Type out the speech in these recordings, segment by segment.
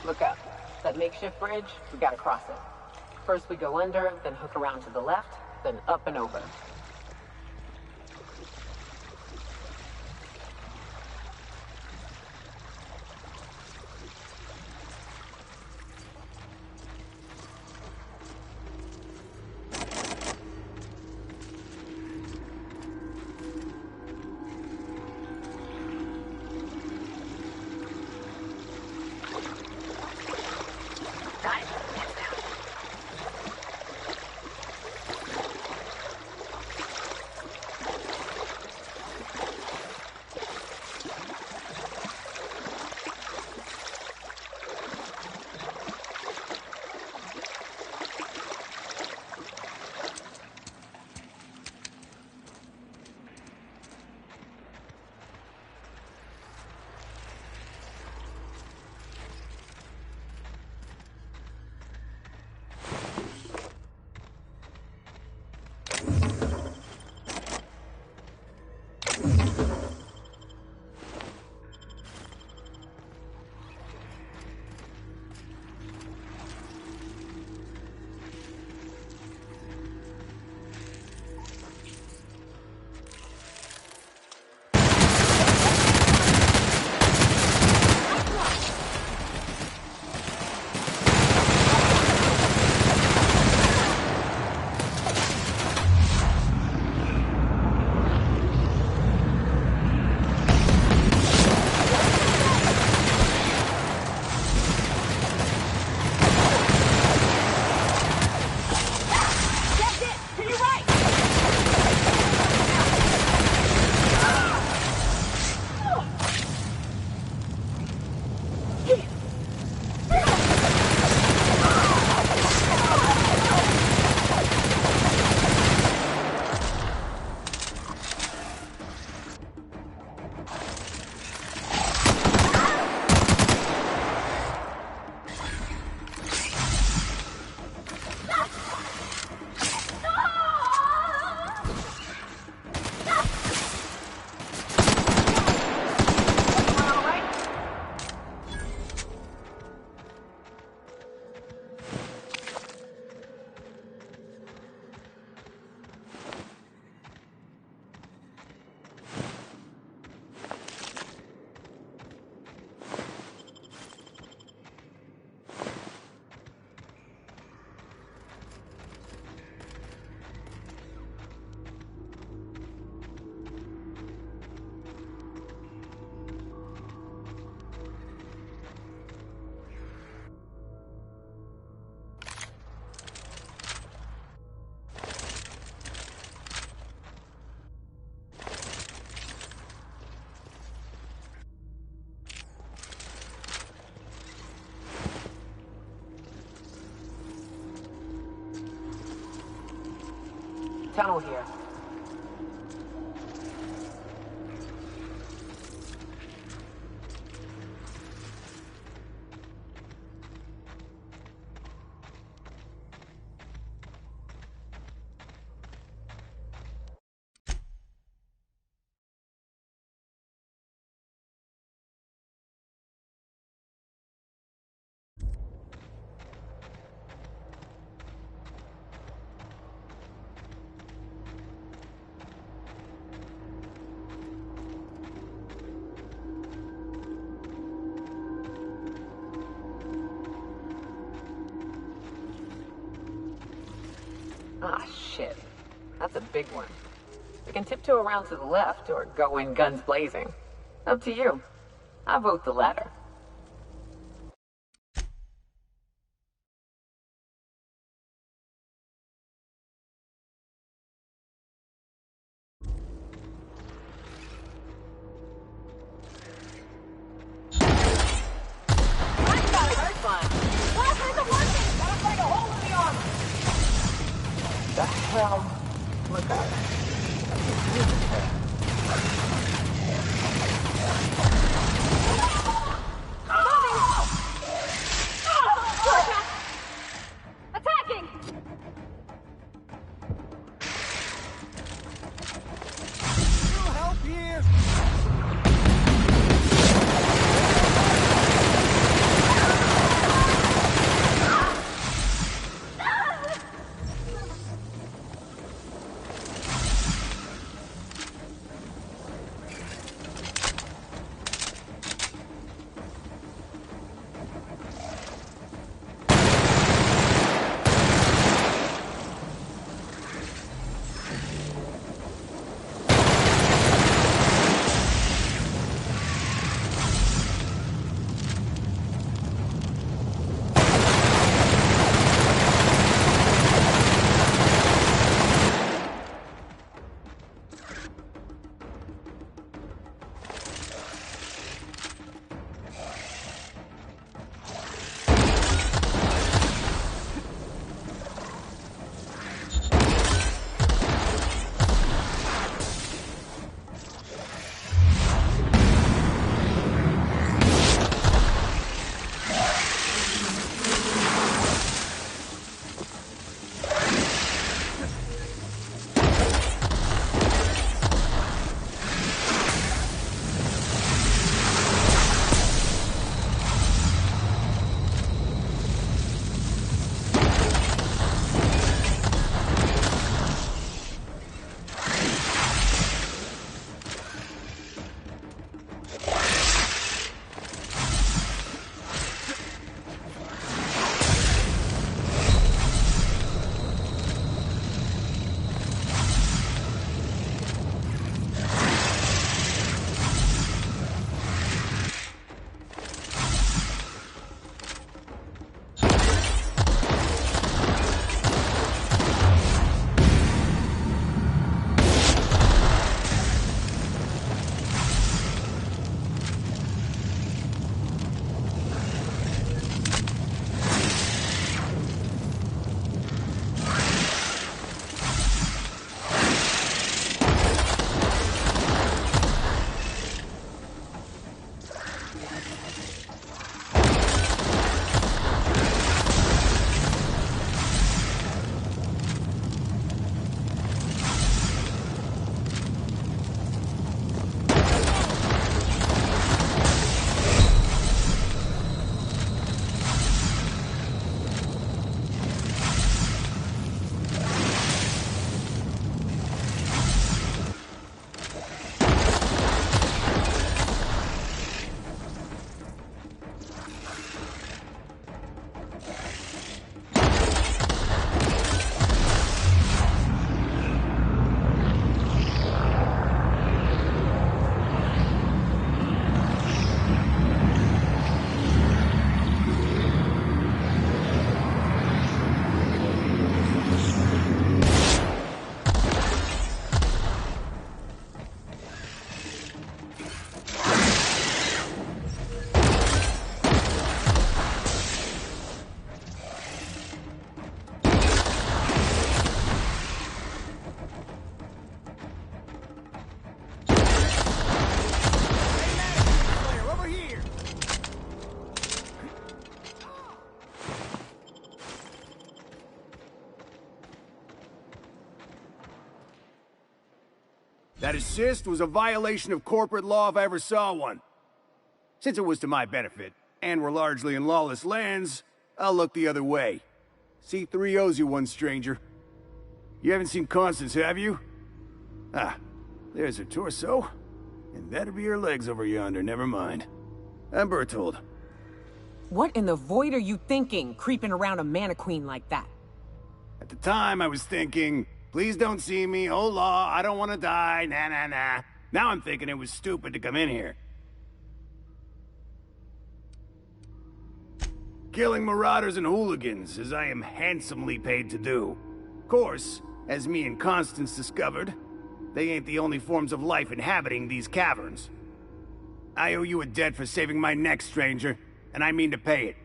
Look up. That makeshift bridge, we gotta cross it. First we go under, then hook around to the left, then up and over. Tunnel here. Ah, shit. That's a big one. We can tiptoe around to the left or go in guns blazing. Up to you. I vote the latter. Look out. Attacking! No help here! That assist was a violation of corporate law if I ever saw one. Since it was to my benefit, and we're largely in lawless lands, I'll look the other way. C3 owes you one, stranger. You haven't seen Constance, have you? Ah, there's her torso. And that'll be her legs over yonder, never mind. I'm Bertold. What in the void are you thinking, creeping around a mannequin like that? At the time, I was thinking, please don't see me, oh law, I don't want to die, nah nah nah. Now I'm thinking it was stupid to come in here. Killing marauders and hooligans, as I am handsomely paid to do. Of course, as me and Constance discovered, they ain't the only forms of life inhabiting these caverns. I owe you a debt for saving my neck, stranger, and I mean to pay it.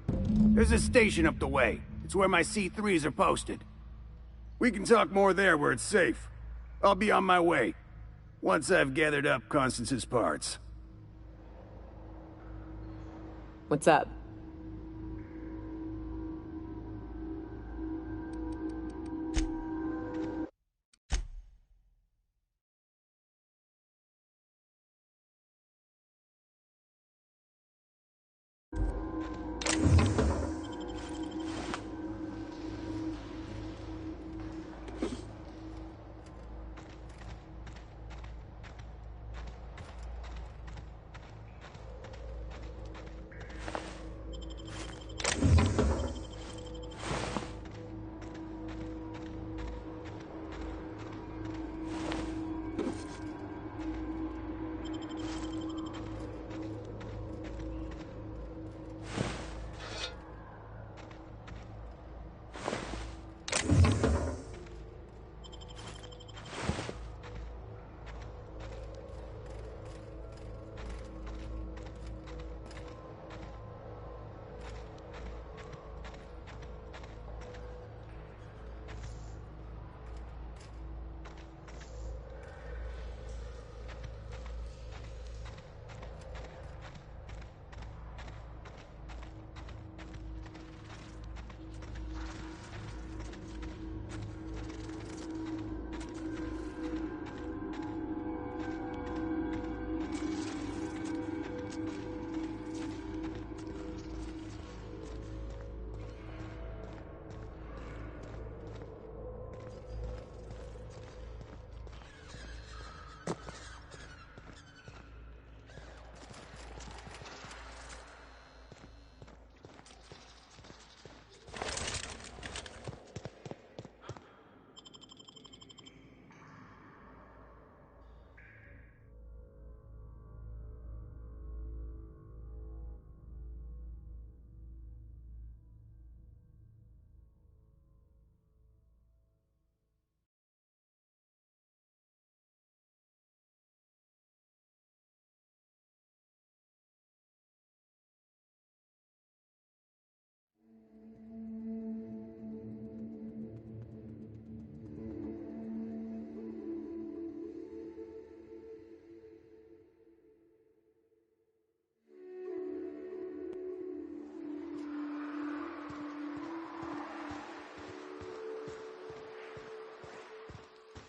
There's a station up the way. It's where my C3s are posted. We can talk more there where it's safe. I'll be on my way, once I've gathered up Constance's parts. What's up?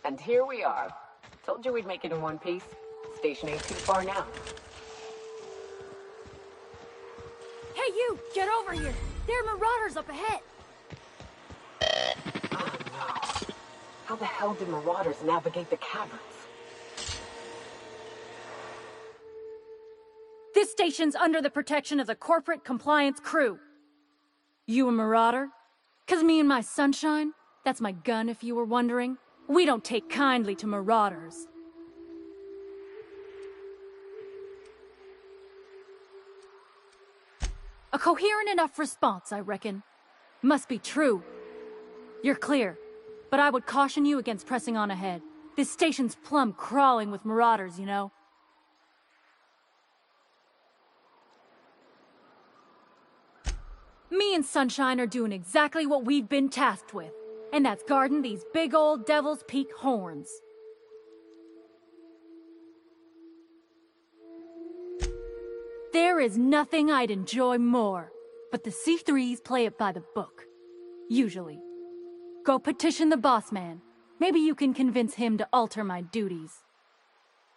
And here we are. Told you we'd make it in one piece. Station ain't too far now. Hey, you! Get over here! There are marauders up ahead! Oh no. How the hell did marauders navigate the caverns? This station's under the protection of the corporate compliance crew. You a marauder? 'Cause me and my sunshine, that's my gun if you were wondering, we don't take kindly to marauders. A coherent enough response, I reckon. Must be true. You're clear, but I would caution you against pressing on ahead. This station's plumb crawling with marauders, you know. Me and Sunshine are doing exactly what we've been tasked with, and that's guarding these big old Devil's Peak horns. There is nothing I'd enjoy more, but the C3s play it by the book. Usually. Go petition the boss man. Maybe you can convince him to alter my duties.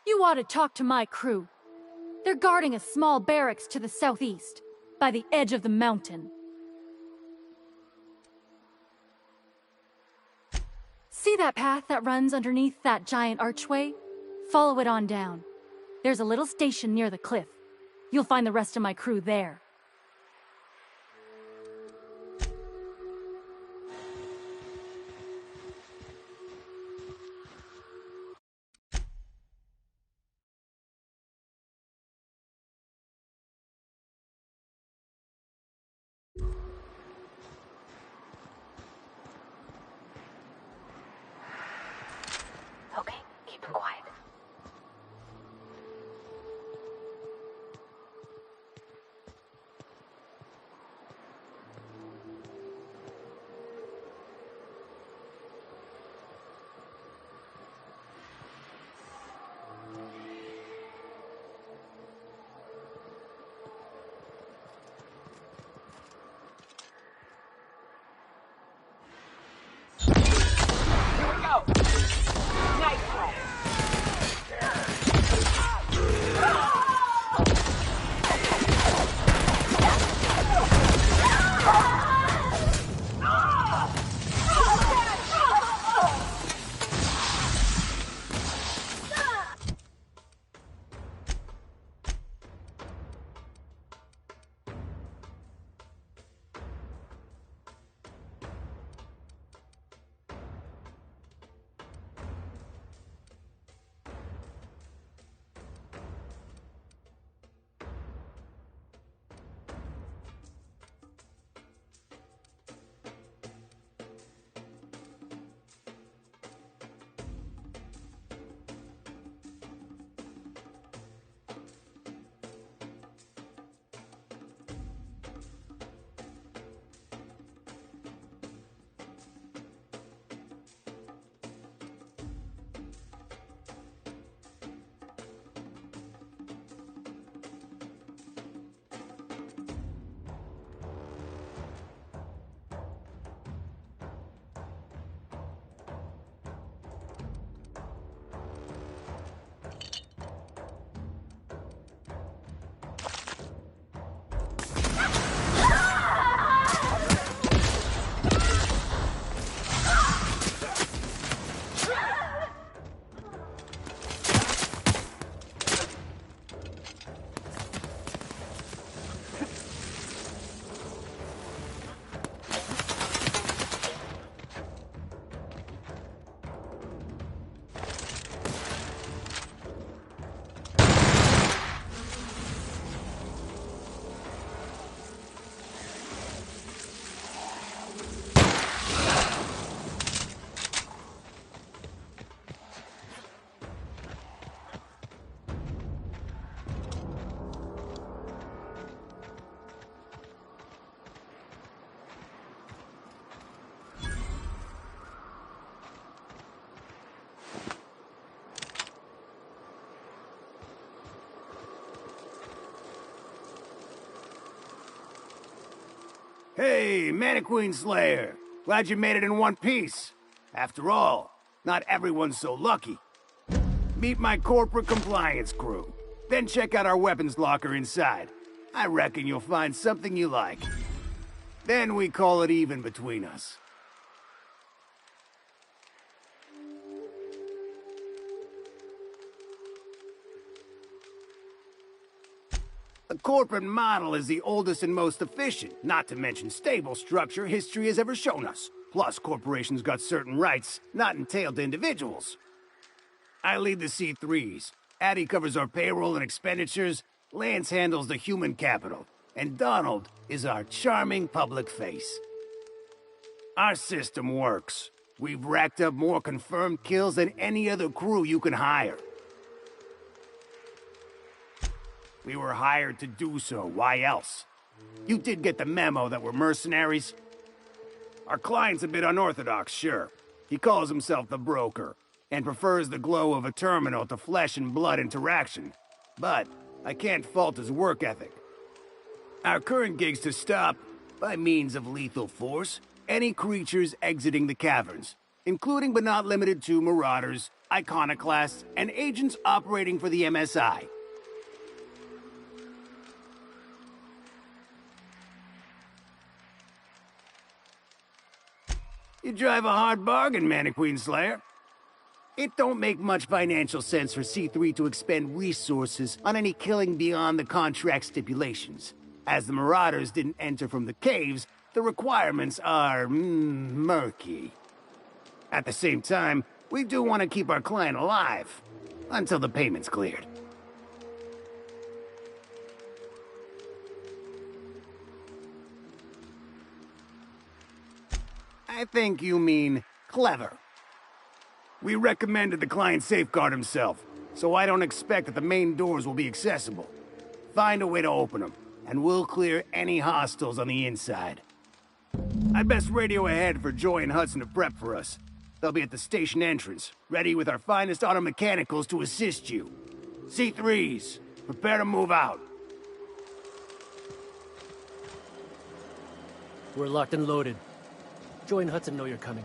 You ought to talk to my crew. They're guarding a small barracks to the southeast, by the edge of the mountain. See that path that runs underneath that giant archway? Follow it on down. There's a little station near the cliff. You'll find the rest of my crew there. Okay, keep him quiet. Here we go! Nice try. Hey, Mannequin Slayer. Glad you made it in one piece. After all, not everyone's so lucky. Meet my corporate compliance crew. Then check out our weapons locker inside. I reckon you'll find something you like. Then we call it even between us. The corporate model is the oldest and most efficient, not to mention stable structure history has ever shown us. Plus, corporations got certain rights not entailed to individuals. I lead the C3s. Addie covers our payroll and expenditures, Lance handles the human capital, and Donald is our charming public face. Our system works. We've racked up more confirmed kills than any other crew you can hire. We were hired to do so, why else? You did get the memo that we're mercenaries? Our client's a bit unorthodox, sure. He calls himself the broker, and prefers the glow of a terminal to flesh and blood interaction. But I can't fault his work ethic. Our current gig's to stop, by means of lethal force, any creatures exiting the caverns. including but not limited to Marauders, Iconoclasts, and agents operating for the MSI. You drive a hard bargain, Mannequin Slayer. It don't make much financial sense for C3 to expend resources on any killing beyond the contract stipulations. As the Marauders didn't enter from the caves, the requirements are murky. At the same time, we do want to keep our client alive until the payment's cleared. I think you mean clever. We recommended the client safeguard himself, so I don't expect that the main doors will be accessible. Find a way to open them, and we'll clear any hostiles on the inside. I'd best radio ahead for Joy and Hudson to prep for us. They'll be at the station entrance, ready with our finest auto mechanicals to assist you. C3s, prepare to move out. We're locked and loaded. Joy and Hudson know you're coming.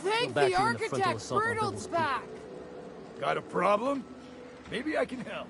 Thank the architect, Bertolt's back! Got a problem? Maybe I can help.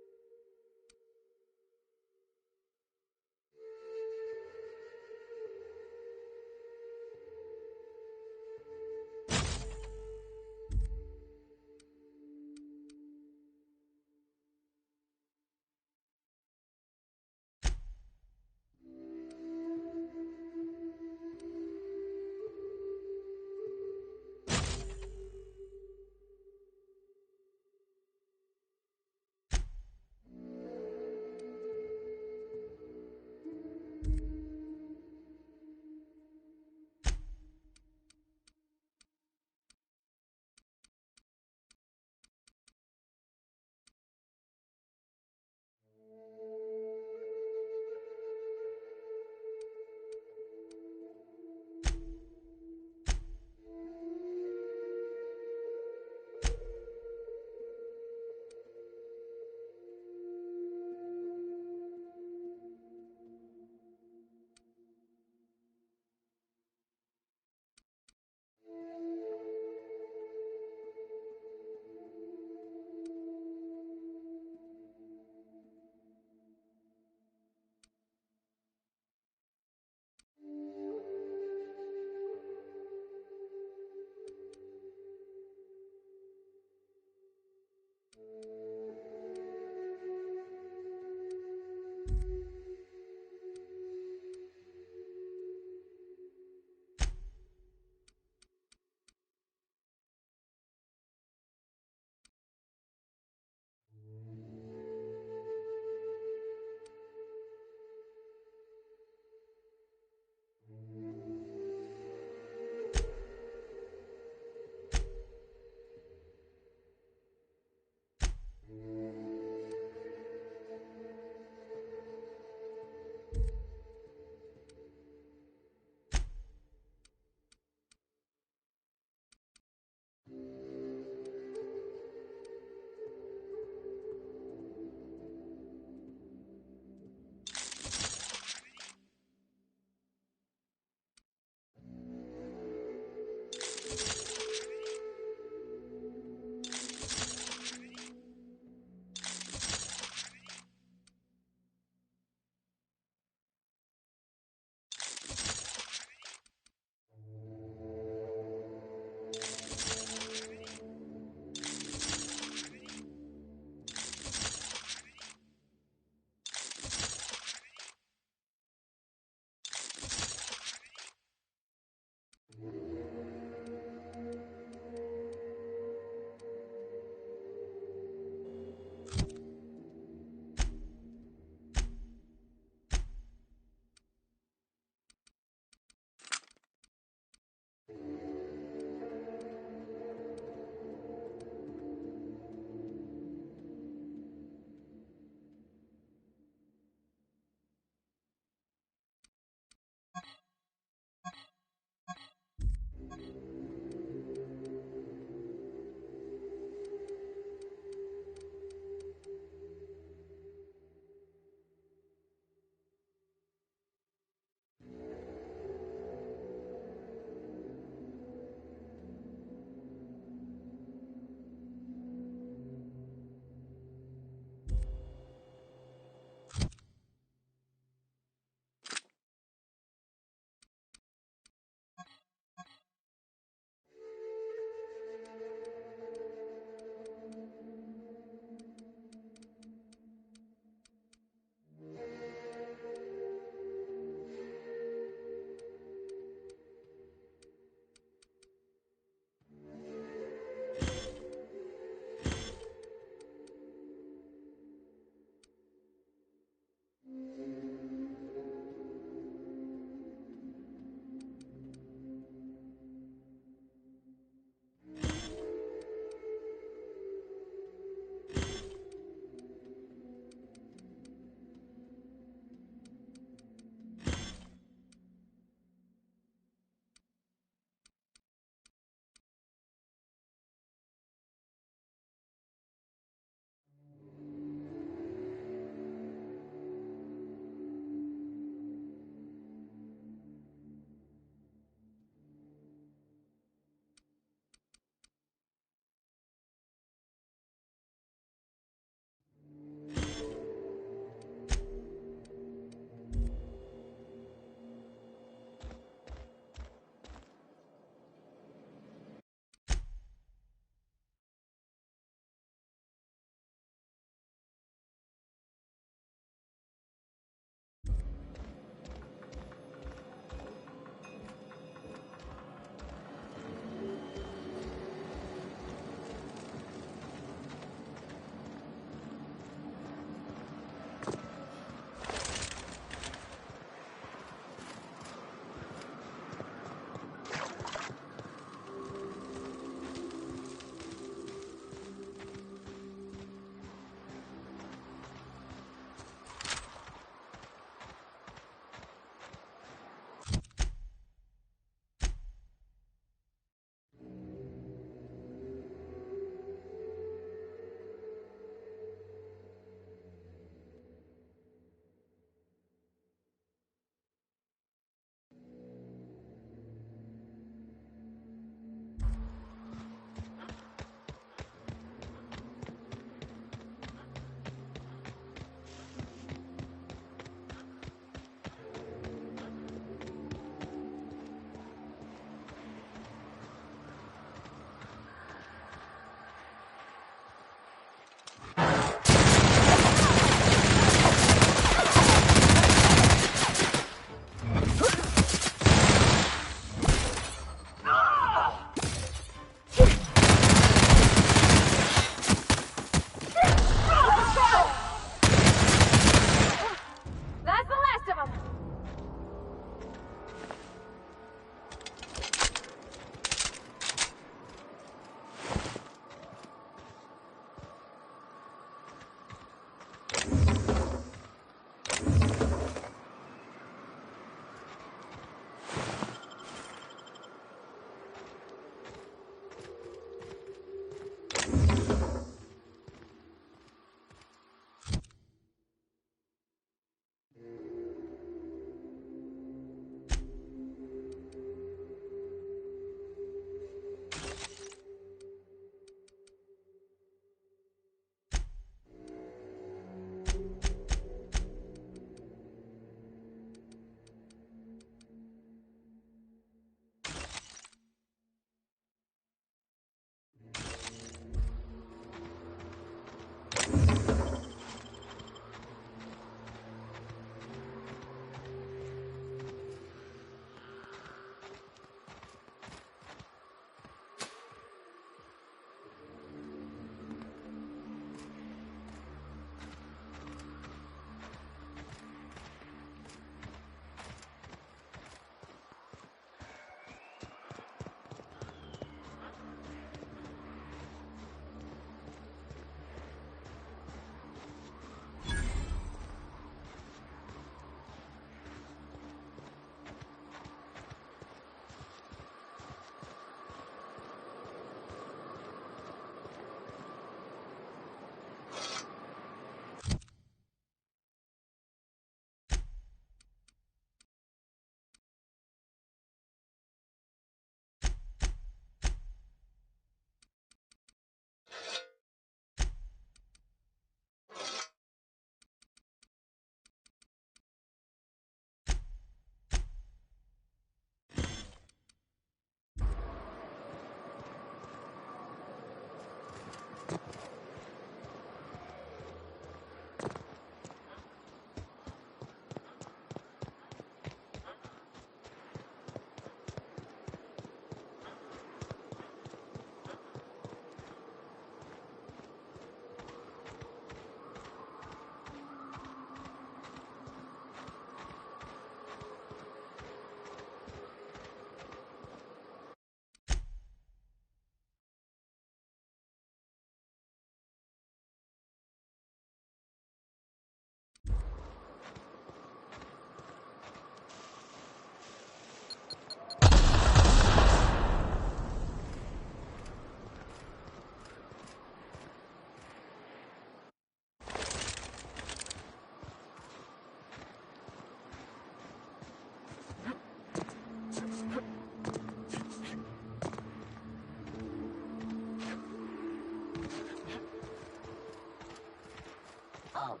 vault.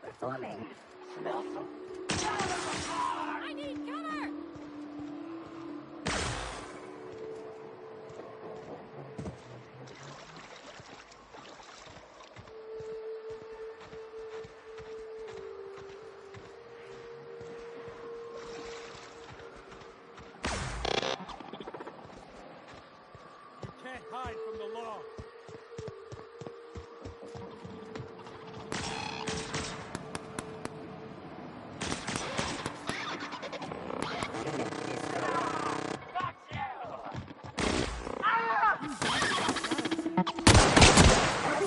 Performing. I need cover! You can't hide from the law.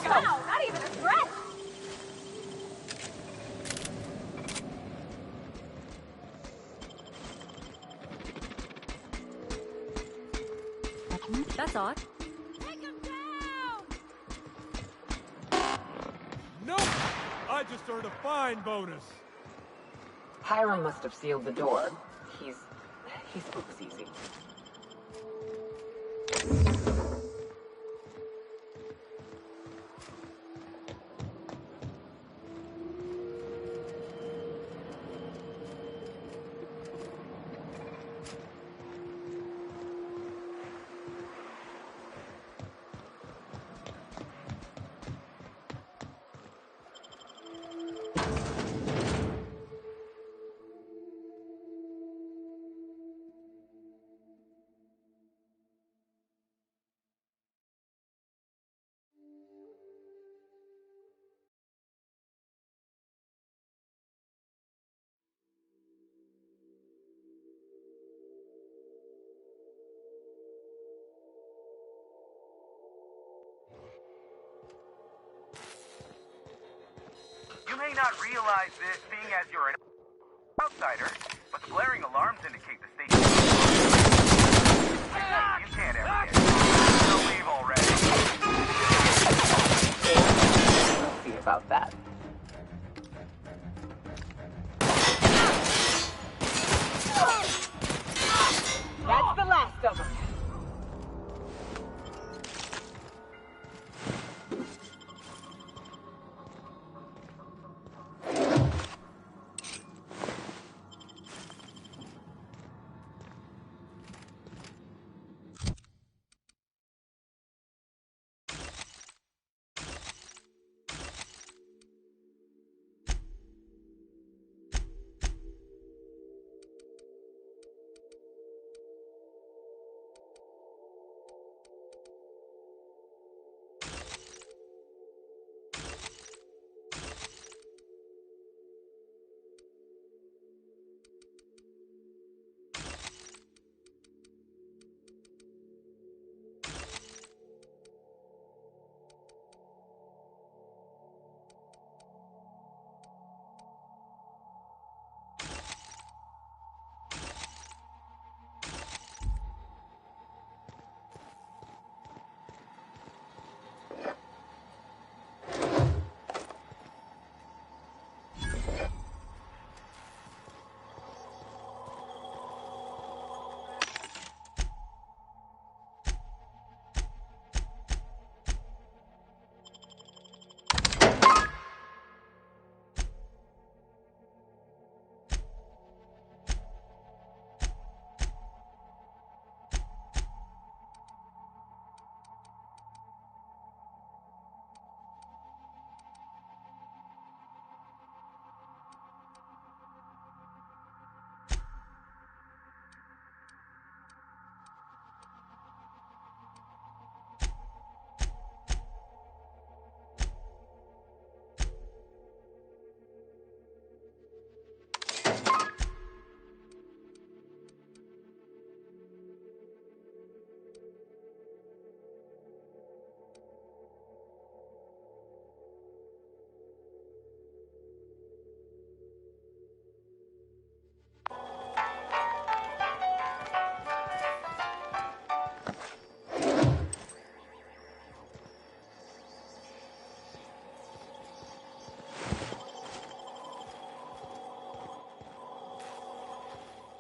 Wow, not even a threat! That's odd. Take him down! Nope! I just earned a fine bonus. Hiram must have sealed the door. He spooks easy. You may not realize this, being as you're an outsider, but the blaring alarms indicate the station. You can't ever get it. So leave already. We'll see about that. That's the last of them.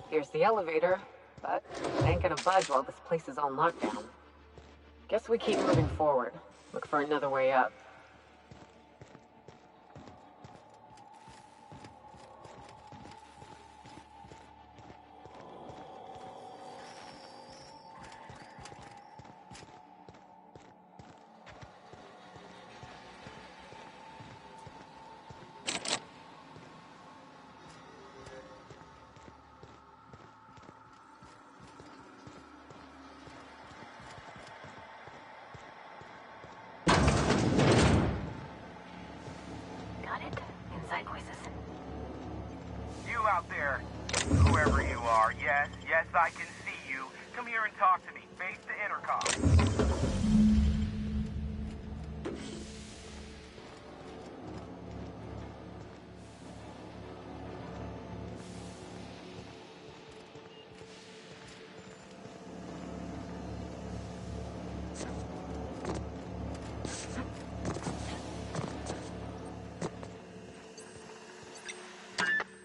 Here's the elevator, but it ain't gonna budge while this place is on lockdown. Guess we keep moving forward. Look for another way up. I can see you. Come here and talk to me. Face the intercom.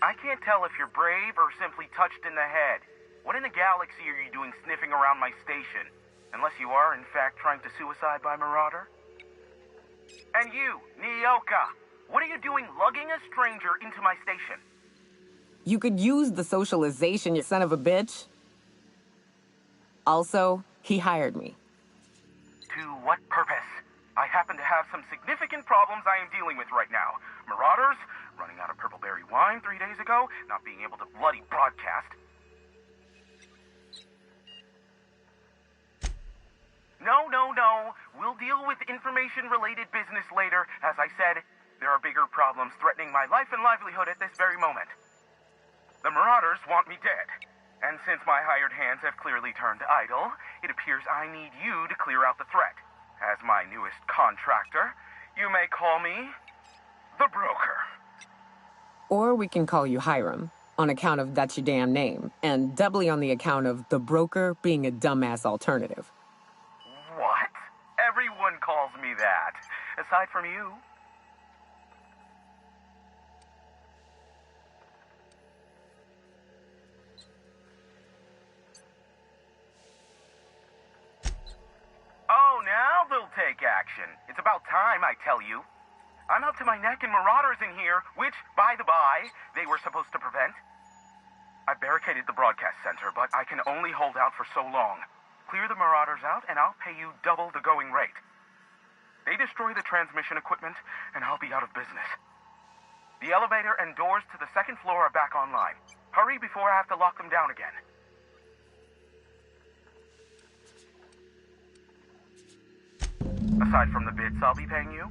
I can't tell if you're brave or simply touched in the head. What in the galaxy are you doing sniffing around my station? Unless you are, in fact, trying to suicide by Marauder? And you, Nyoka, what are you doing lugging a stranger into my station? You could use the socialization, you son of a bitch. Also, he hired me. To what purpose? I happen to have some significant problems I am dealing with right now. Marauders, running out of purple berry wine 3 days ago, not being able to bloody broadcast. No. We'll deal with information-related business later. As I said, there are bigger problems threatening my life and livelihood at this very moment. The Marauders want me dead. And since my hired hands have clearly turned idle, it appears I need you to clear out the threat. As my newest contractor, you may call me the Broker. Or we can call you Hiram, on account of that's your damn name, and doubly on the account of the Broker being a dumbass alternative. What? Everyone calls me that. Aside from you. Oh, now they'll take action. It's about time, I tell you. I'm up to my neck in Marauders in here, which, by the by, they were supposed to prevent. I barricaded the broadcast center, but I can only hold out for so long. Clear the Marauders out, and I'll pay you double the going rate. They destroy the transmission equipment, and I'll be out of business. The elevator and doors to the second floor are back online. Hurry before I have to lock them down again. Aside from the bits I'll be paying you,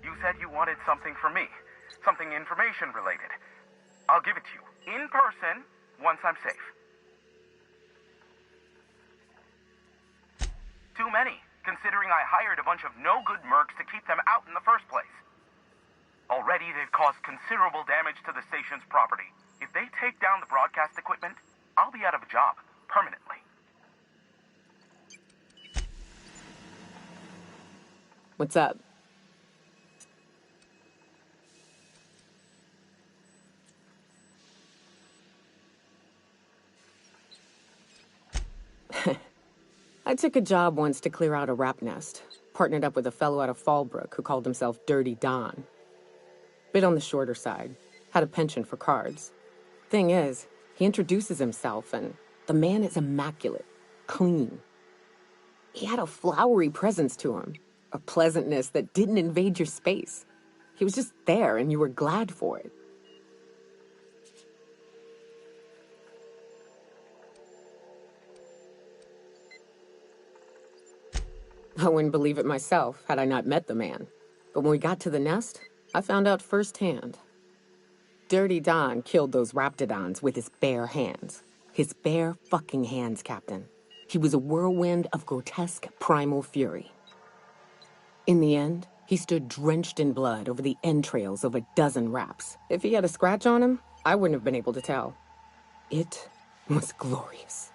you said you wanted something from me. Something information-related. I'll give it to you, in person, once I'm safe. Too many, considering I hired a bunch of no-good mercs to keep them out in the first place. Already, they've caused considerable damage to the station's property. If they take down the broadcast equipment, I'll be out of a job, permanently. What's up? I took a job once to clear out a rap nest. Partnered up with a fellow out of Fallbrook who called himself Dirty Don. Bit on the shorter side. Had a penchant for cards. Thing is, he introduces himself and the man is immaculate. Clean. He had a flowery presence to him. A pleasantness that didn't invade your space. He was just there and you were glad for it. I wouldn't believe it myself had I not met the man. But when we got to the nest, I found out firsthand. Dirty Don killed those raptidons with his bare hands. His bare fucking hands, Captain. He was a whirlwind of grotesque primal fury. In the end, he stood drenched in blood over the entrails of a dozen raps. If he had a scratch on him, I wouldn't have been able to tell. It was glorious.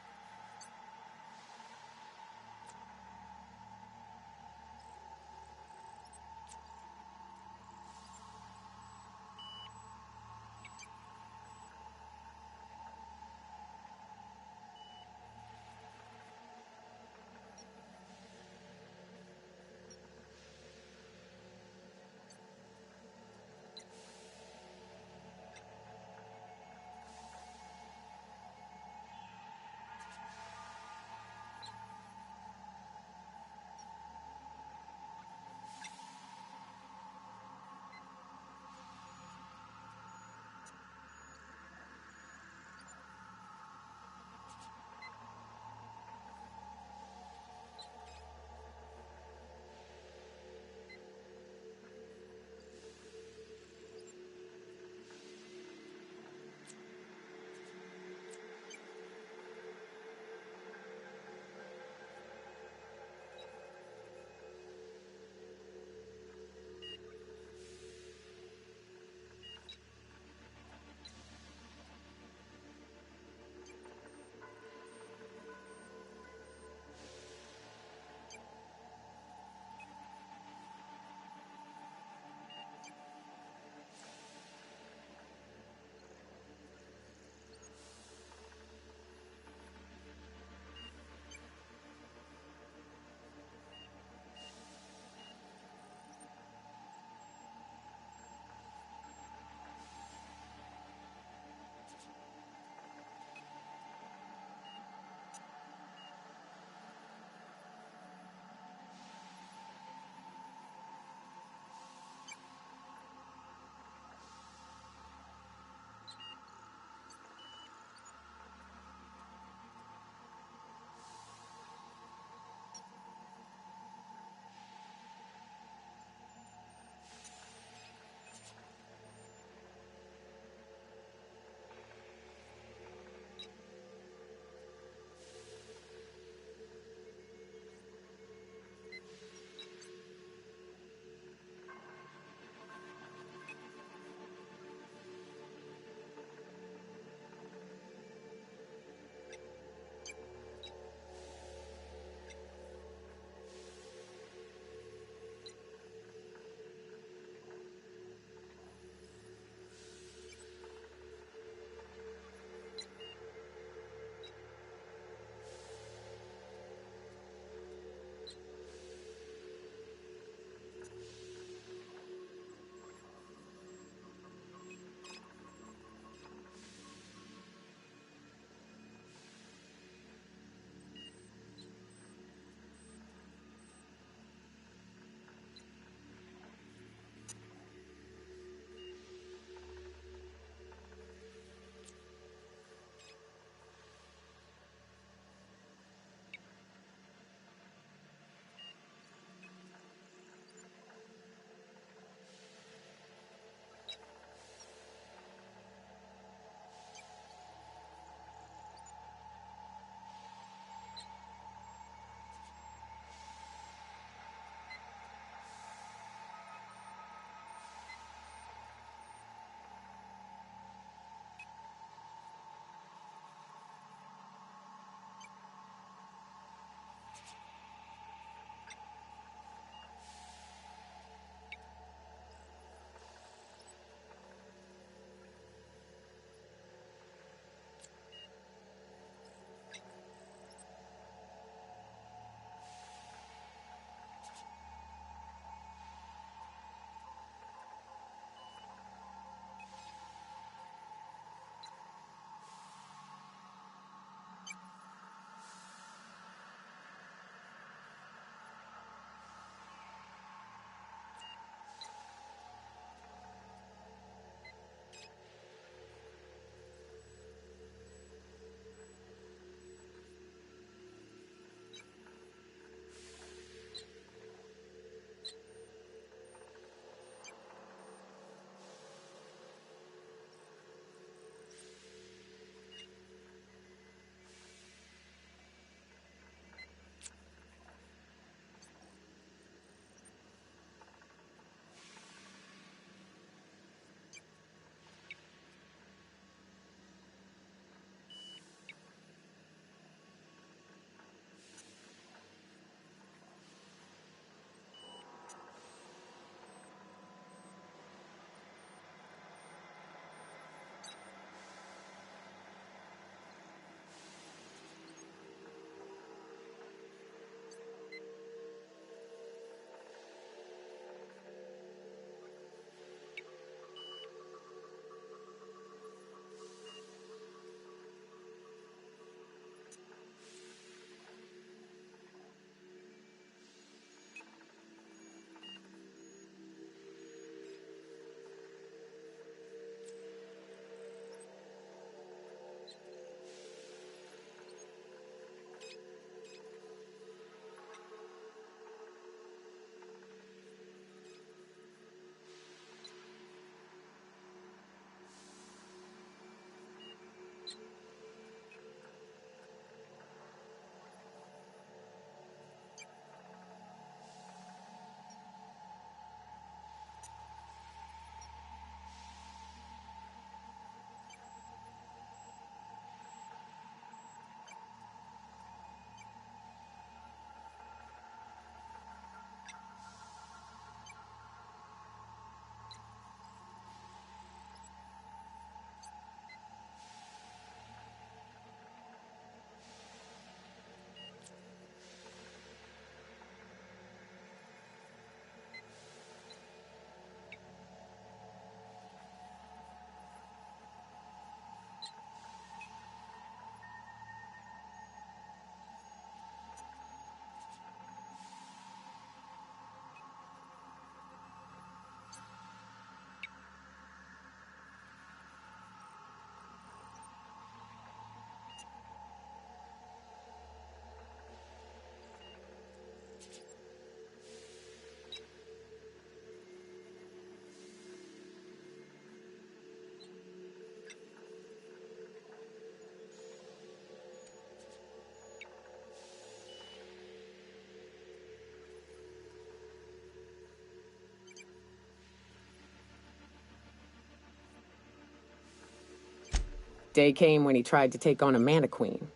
Day came when he tried to take on a mannequin.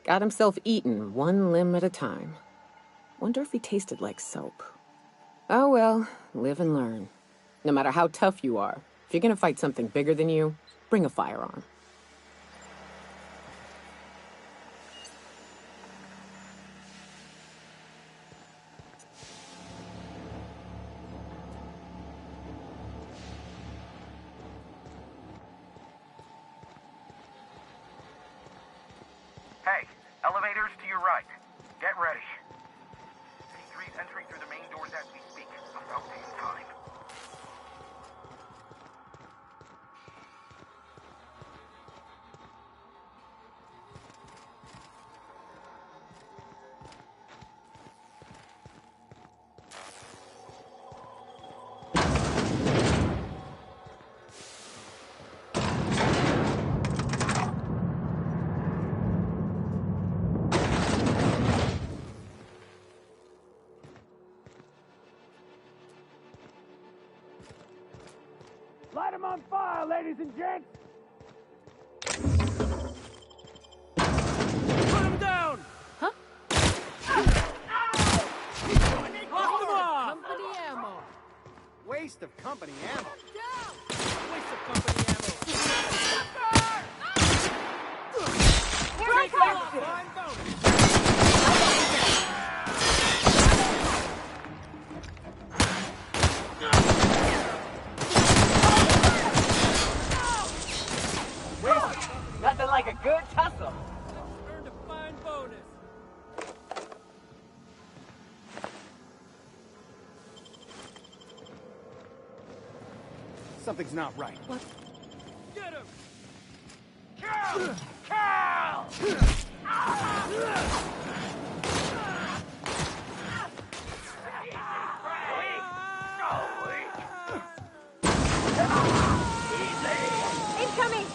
Got himself eaten one limb at a time. Wonder if he tasted like soap. Oh well, live and learn. No matter how tough you are, if you're gonna fight something bigger than you, bring a firearm. Hey, elevators to your right. Get ready. C3's entering through the main doors as we speak. About damn time. Light him on fire, ladies and gents! Put him down! Huh? Lock them off! Company ammo. Waste of company ammo. Waste of company ammo. Fine bonus. Nothing like a good tussle. Earned a fine bonus. Something's not right. Get him! Incoming!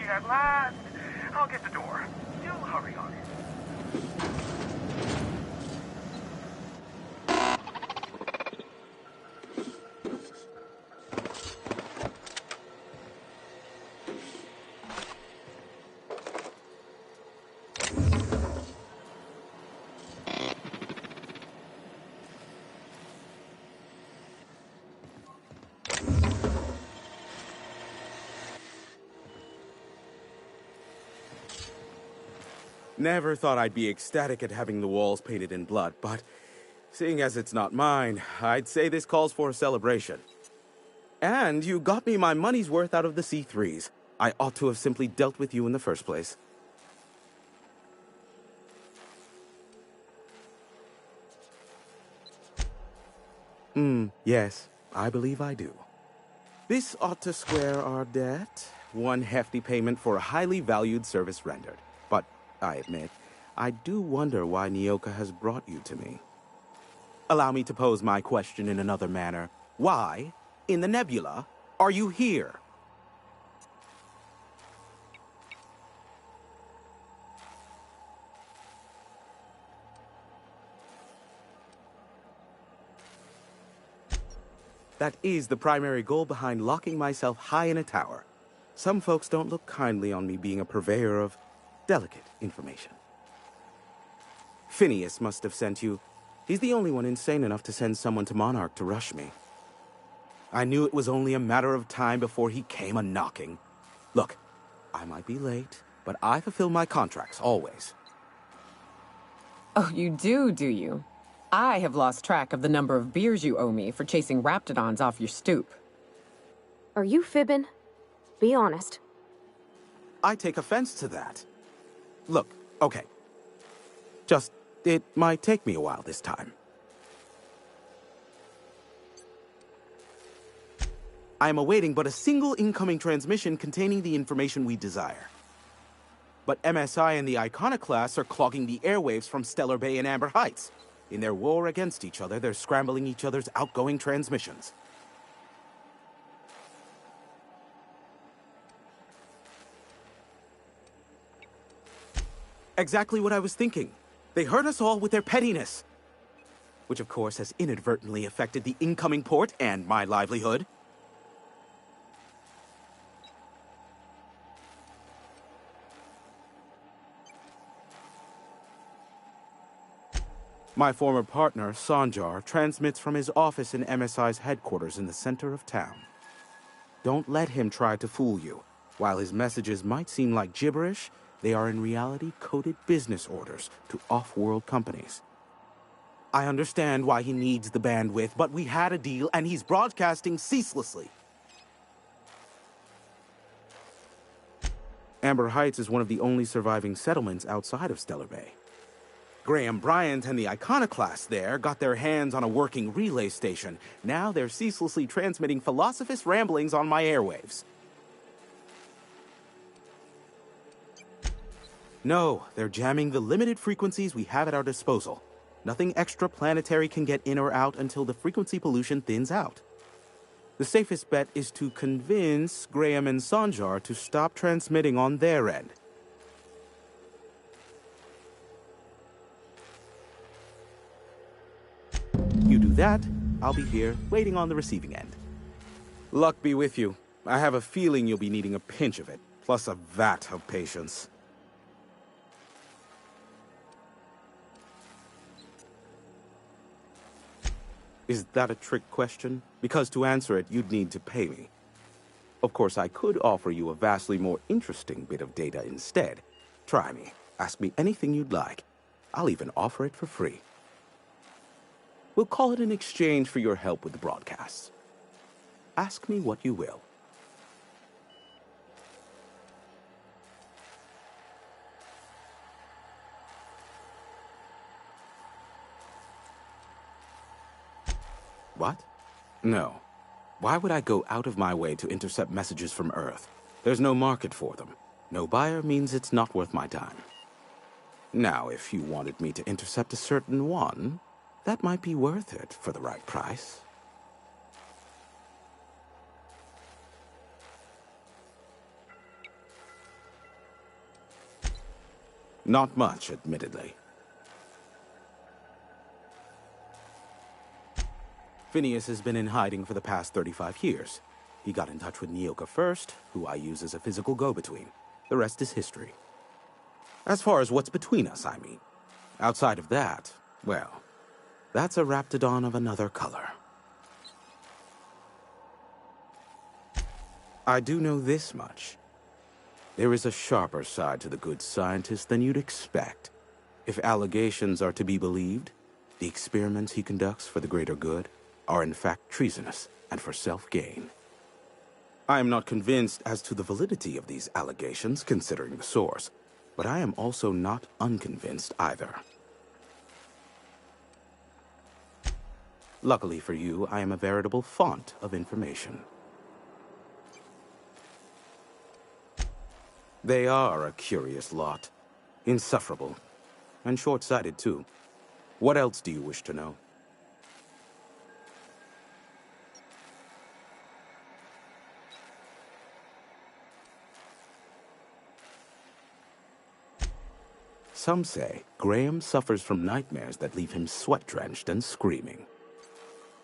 at last. I'll get the door. Do hurry on it. Never thought I'd be ecstatic at having the walls painted in blood, but seeing as it's not mine, I'd say this calls for a celebration. And you got me my money's worth out of the C3s. I ought to have simply dealt with you in the first place. Yes, I believe I do. This ought to square our debt. One hefty payment for a highly valued service rendered. But I admit, I do wonder why Nyoka has brought you to me. Allow me to pose my question in another manner. Why, in the nebula, are you here? That is the primary goal behind locking myself high in a tower. Some folks don't look kindly on me being a purveyor of delicate information. Phineas must have sent you. He's the only one insane enough to send someone to Monarch to rush me. I knew it was only a matter of time before he came a-knocking. Look, I might be late, but I fulfill my contracts, always. Oh, you do you? I have lost track of the number of beers you owe me for chasing raptidons off your stoop. Are you fibbing? Be honest. I take offense to that. Look, okay. It might take me a while this time. I am awaiting but a single incoming transmission containing the information we desire. But MSI and the Iconoclasts are clogging the airwaves from Stellar Bay and Amber Heights. In their war against each other, they're scrambling each other's outgoing transmissions. Exactly what I was thinking. They hurt us all with their pettiness. Which, of course, has inadvertently affected the incoming port and my livelihood. My former partner, Sanjar, transmits from his office in MSI's headquarters in the center of town. Don't let him try to fool you. While his messages might seem like gibberish, they are in reality coded business orders to off-world companies. I understand why he needs the bandwidth, but we had a deal and he's broadcasting ceaselessly. Amber Heights is one of the only surviving settlements outside of Stellar Bay. Graham Bryant and the Iconoclasts there got their hands on a working relay station. Now they're ceaselessly transmitting philosophist ramblings on my airwaves. No, they're jamming the limited frequencies we have at our disposal. Nothing extraplanetary can get in or out until the frequency pollution thins out. The safest bet is to convince Graham and Sanjar to stop transmitting on their end. You do that, I'll be here, waiting on the receiving end. Luck be with you. I have a feeling you'll be needing a pinch of it, plus a vat of patience. Is that a trick question? Because to answer it, you'd need to pay me. Of course, I could offer you a vastly more interesting bit of data instead. Try me. Ask me anything you'd like. I'll even offer it for free. We'll call it an exchange for your help with the broadcasts. Ask me what you will. What? No. Why would I go out of my way to intercept messages from Earth? There's no market for them. No buyer means it's not worth my time. Now, if you wanted me to intercept a certain one, that might be worth it for the right price. Not much, admittedly. Phineas has been in hiding for the past 35 years. He got in touch with Nyoka first, who I use as a physical go-between. The rest is history. As far as what's between us, I mean. Outside of that, well, that's a Raptidon of another color. I do know this much. There is a sharper side to the good scientist than you'd expect. If allegations are to be believed, the experiments he conducts for the greater good are in fact treasonous and for self-gain. I am not convinced as to the validity of these allegations, considering the source, but I am also not unconvinced either. Luckily for you, I am a veritable font of information. They are a curious lot. Insufferable. And short-sighted, too. What else do you wish to know? Some say Graham suffers from nightmares that leave him sweat-drenched and screaming.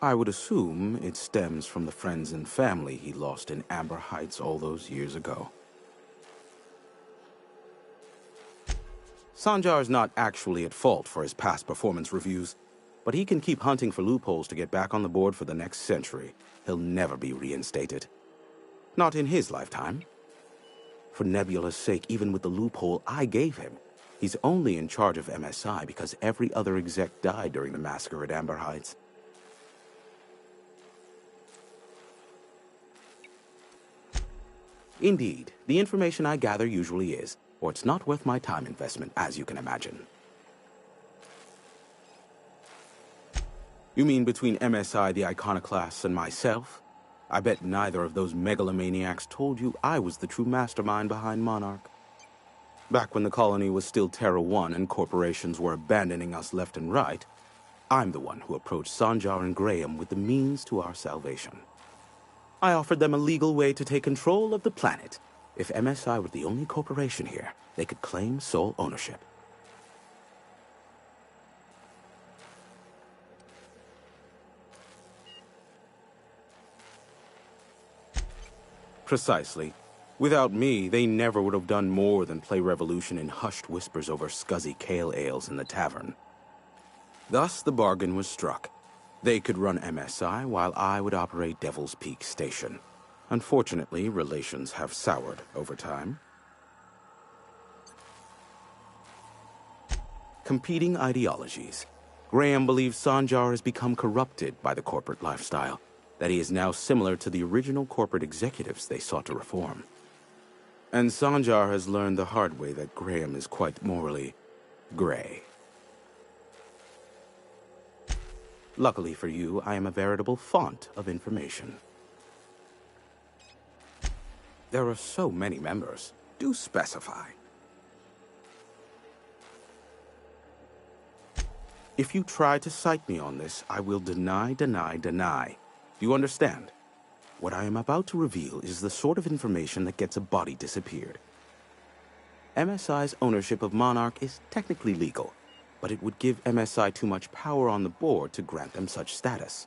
I would assume it stems from the friends and family he lost in Amber Heights all those years ago. Sanjar's not actually at fault for his past performance reviews, but he can keep hunting for loopholes to get back on the board for the next century. He'll never be reinstated. Not in his lifetime. For Nebula's sake, even with the loophole I gave him, he's only in charge of MSI because every other exec died during the massacre at Amber Heights. Indeed, the information I gather usually is, or it's not worth my time investment, as you can imagine. You mean between MSI, the Iconoclasts, and myself? I bet neither of those megalomaniacs told you I was the true mastermind behind Monarch. Back when the colony was still Terra 1 and corporations were abandoning us left and right, I'm the one who approached Sanjar and Graham with the means to our salvation. I offered them a legal way to take control of the planet. If MSI were the only corporation here, they could claim sole ownership. Precisely. Without me, they never would have done more than play Revolution in hushed whispers over scuzzy kale ales in the tavern. Thus, the bargain was struck. They could run MSI while I would operate Devil's Peak Station. Unfortunately, relations have soured over time. Competing ideologies. Graham believes Sanjar has become corrupted by the corporate lifestyle, that he is now similar to the original corporate executives they sought to reform. And Sanjar has learned the hard way that Graham is quite morally gray. Luckily for you, I am a veritable font of information. There are so many members. Do specify. If you try to cite me on this, I will deny, deny, deny. Do you understand? What I am about to reveal is the sort of information that gets a body disappeared. MSI's ownership of Monarch is technically legal, but it would give MSI too much power on the board to grant them such status.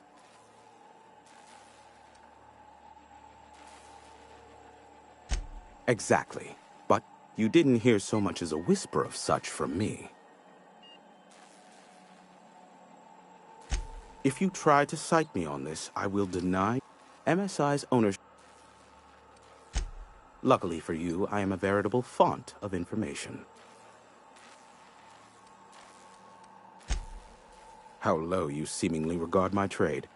Exactly. But you didn't hear so much as a whisper of such from me. If you try to cite me on this, I will deny MSI's ownership. Luckily for you, I am a veritable font of information. How low you seemingly regard my trade.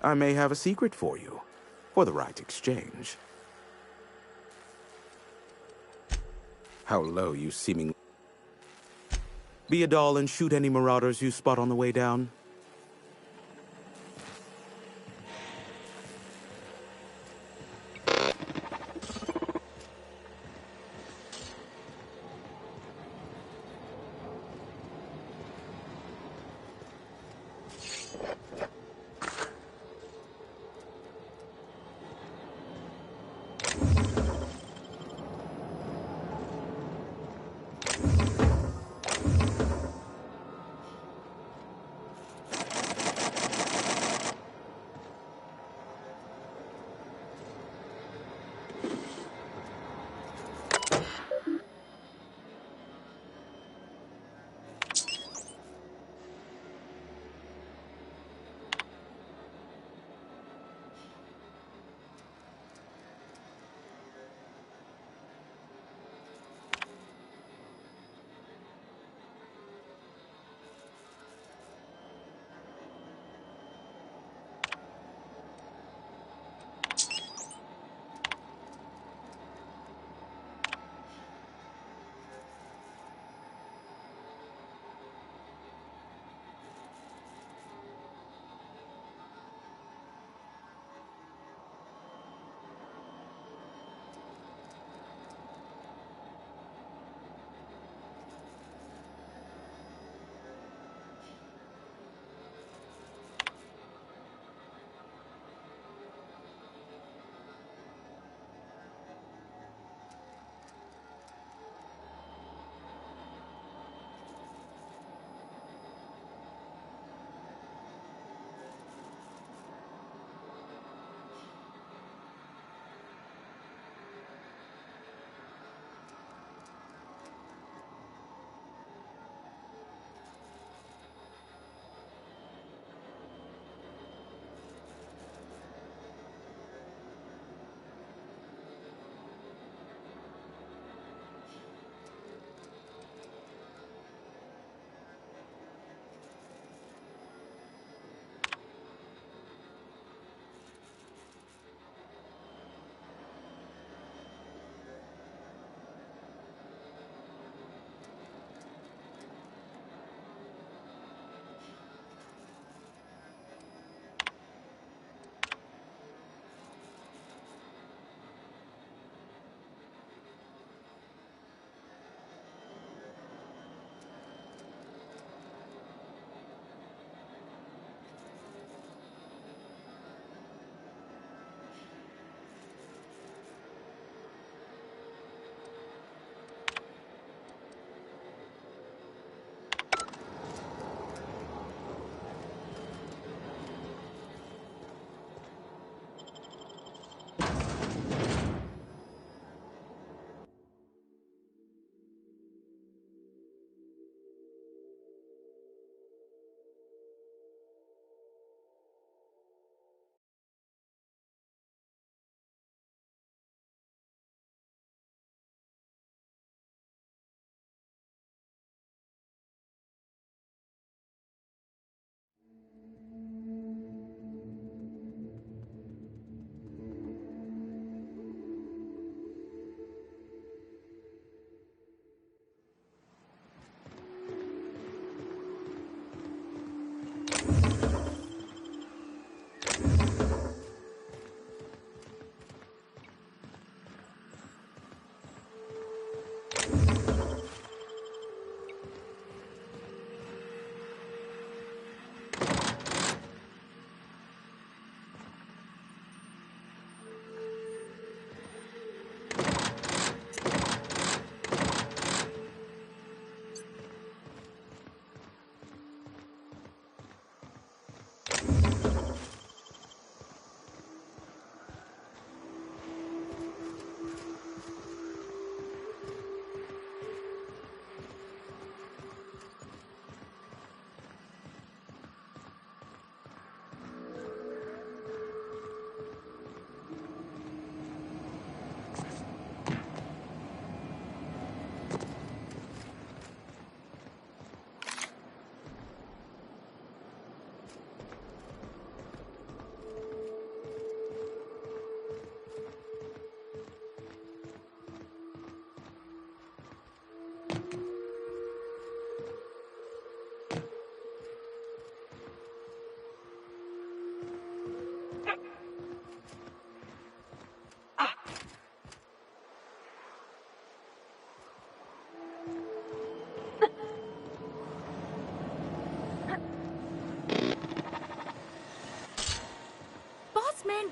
I may have a secret for you, for the right exchange. How low you seemingly... Be a doll and shoot any marauders you spot on the way down.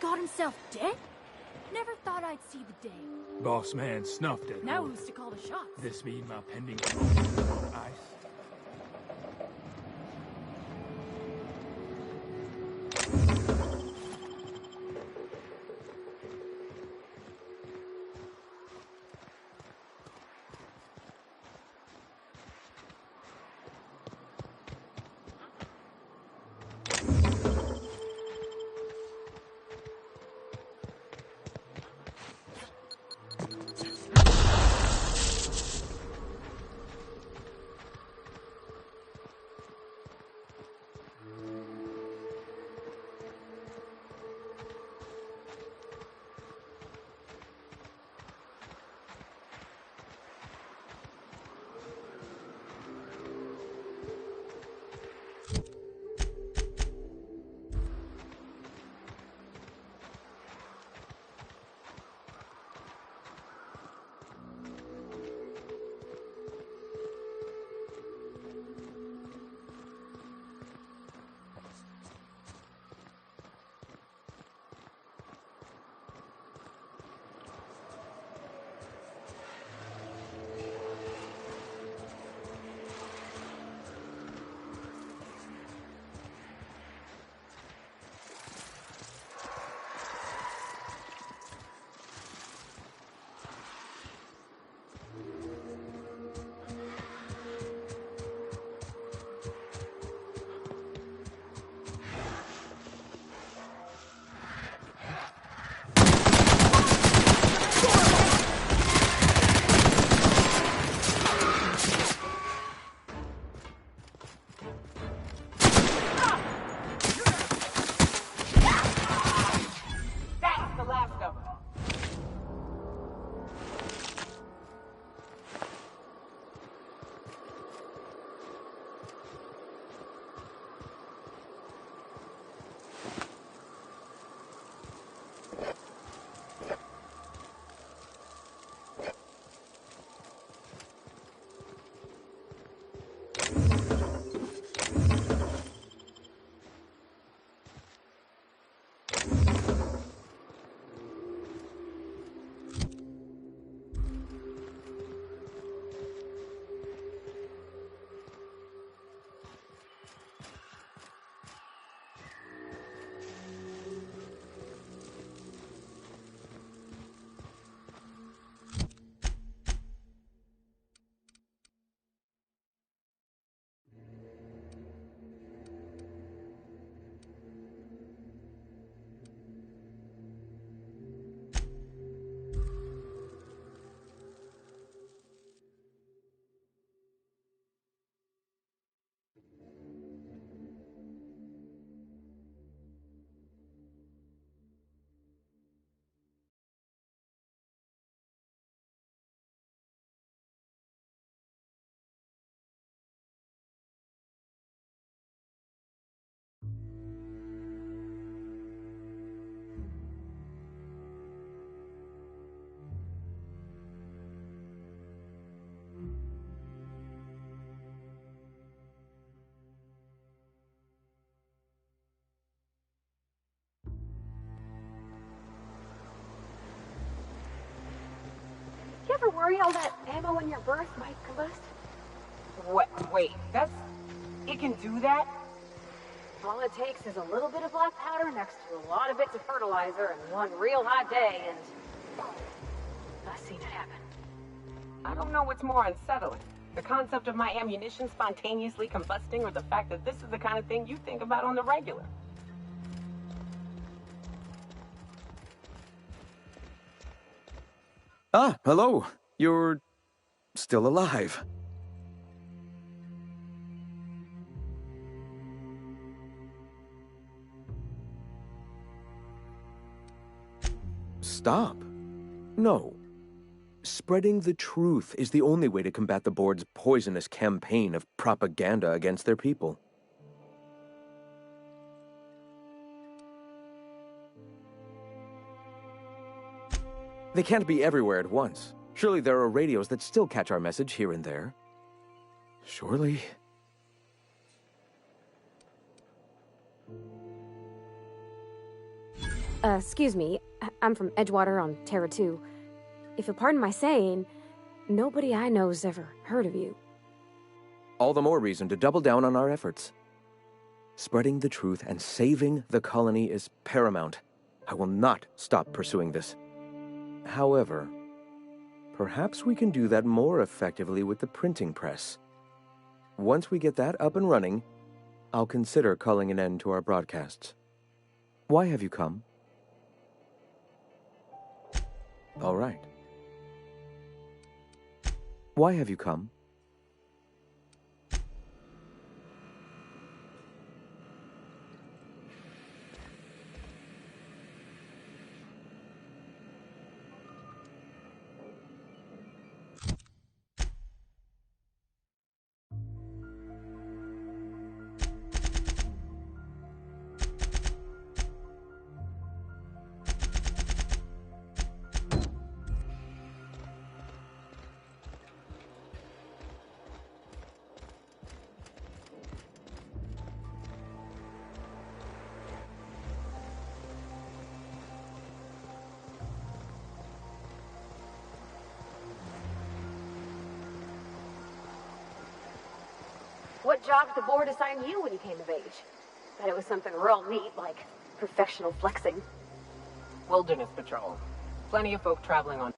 got himself dead? Never thought I'd see the day. Boss man snuffed it. Now who's to call the shots? This mean my pending promotion is on ice? You ever worry all that ammo in your berth might combust? What? Wait, that's... It can do that? All it takes is a little bit of black powder next to a lot of bits of fertilizer and one real hot day, and I've seen it happen. I don't know what's more unsettling. The concept of my ammunition spontaneously combusting, or the fact that this is the kind of thing you think about on the regular. Ah, hello. You're still alive. Stop. No. Spreading the truth is the only way to combat the board's poisonous campaign of propaganda against their people. They can't be everywhere at once. Surely there are radios that still catch our message here and there. Surely. Excuse me. I'm from Edgewater on Terra 2. If you'll pardon my saying, nobody I know's ever heard of you. All the more reason to double down on our efforts. Spreading the truth and saving the colony is paramount. I will not stop pursuing this. However, perhaps we can do that more effectively with the printing press. Once we get that up and running, I'll consider calling an end to our broadcasts. Why have you come? All right. Why have you come? What job did the board assign you when you came of age? Bet it was something real neat, like professional flexing. Wilderness patrol. Plenty of folk traveling on.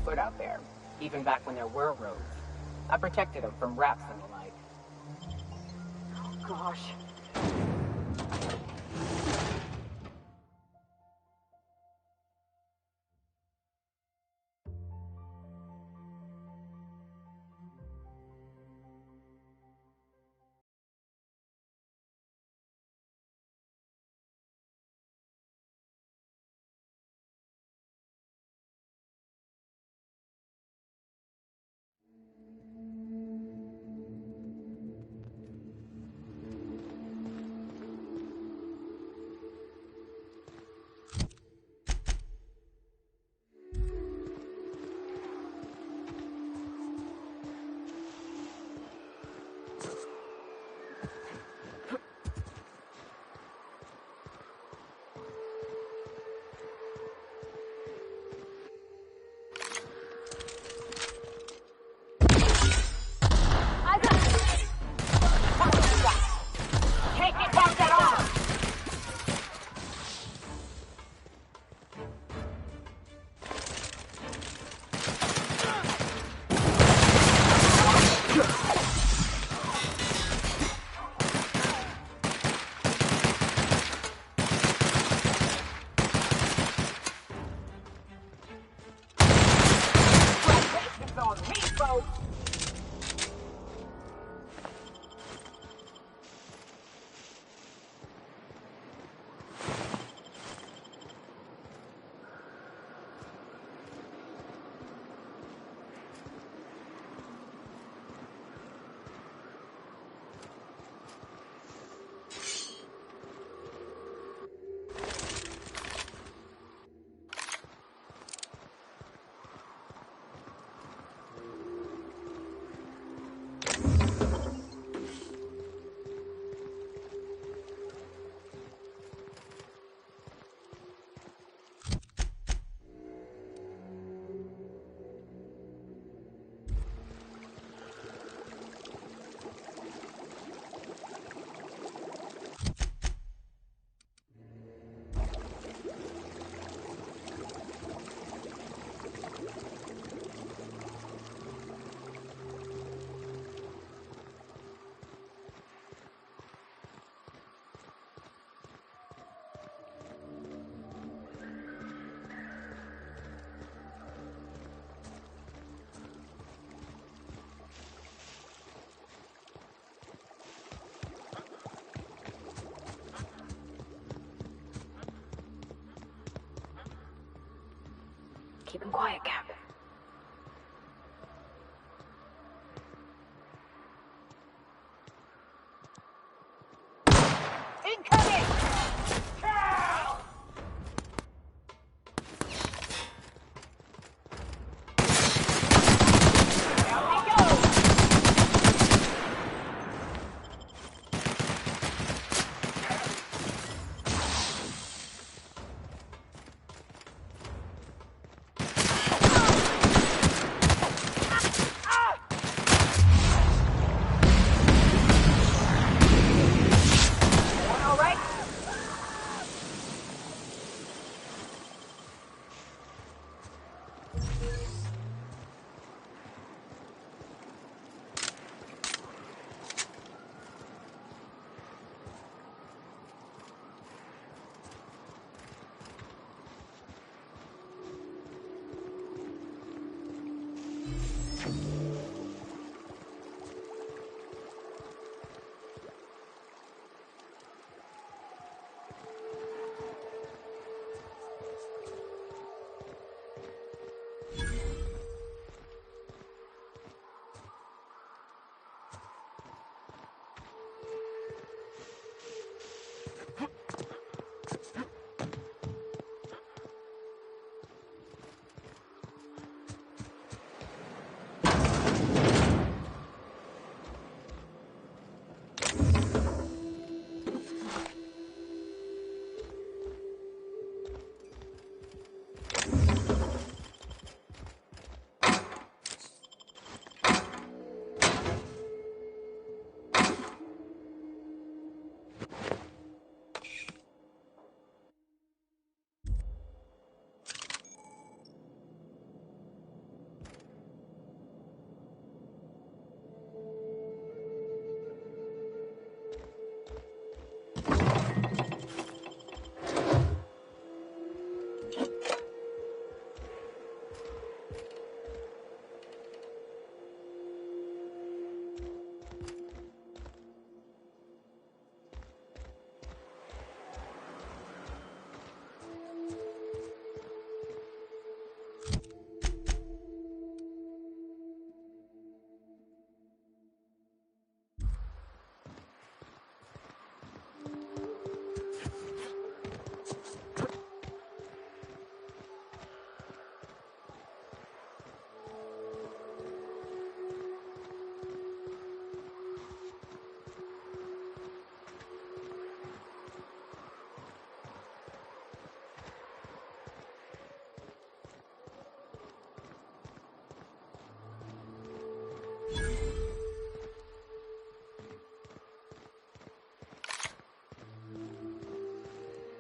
Foot out there, even back when there were roads. I protected them from rats and the like. Oh, gosh. Keep him quiet, Cap. Incoming!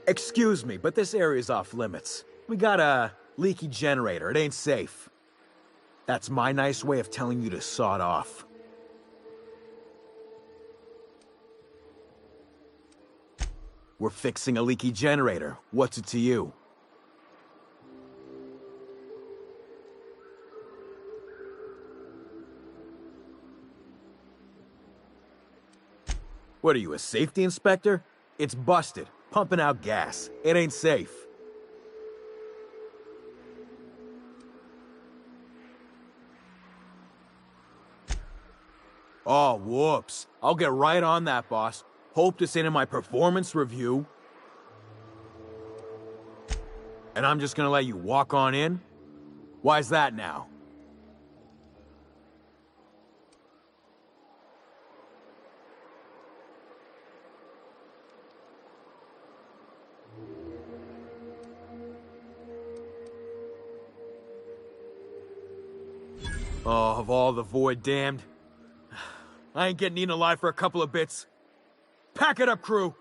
Excuse me, but this area's off limits. We got a leaky generator. It ain't safe. That's my nice way of telling you to sod off. We're fixing a leaky generator. What's it to you? What are you, a safety inspector? It's busted. Pumping out gas. It ain't safe. Oh, whoops. I'll get right on that, boss. Hope this ain't in my performance review. And I'm just gonna let you walk on in? Why's that now? Oh, of all the Void damned. I ain't getting eaten alive for a couple of bits. Pack it up, crew!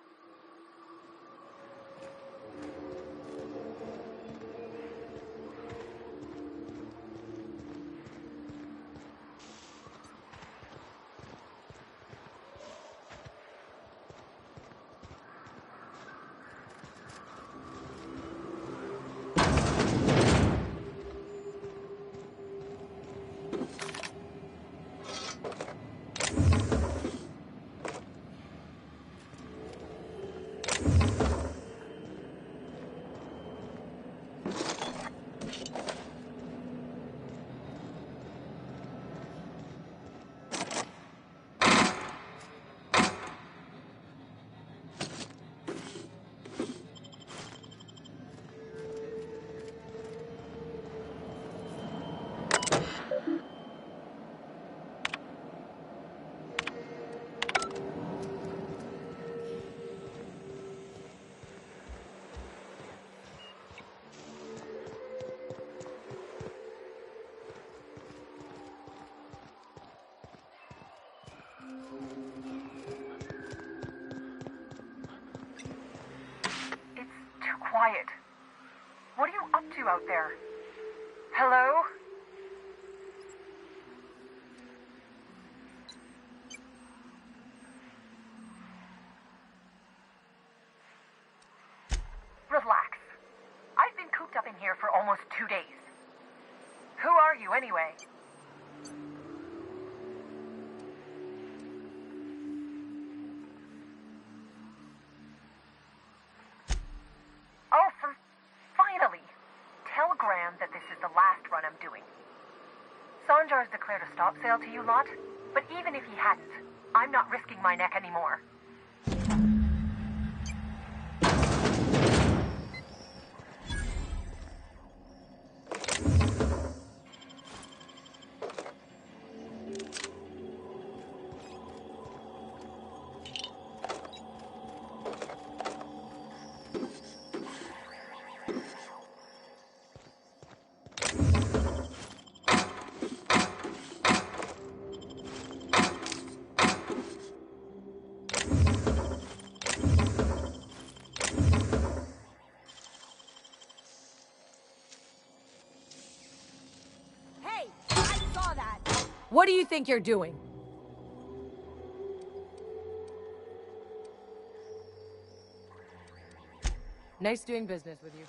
quiet. What are you up to out there? Hello? Relax. I've been cooped up in here for almost 2 days. Who are you, anyway? Oh, finally! Tell Graham that this is the last run I'm doing. Sanjar's declared a stop sale to you lot, but even if he hadn't, I'm not risking my neck anymore. What do you think you're doing? Nice doing business with you.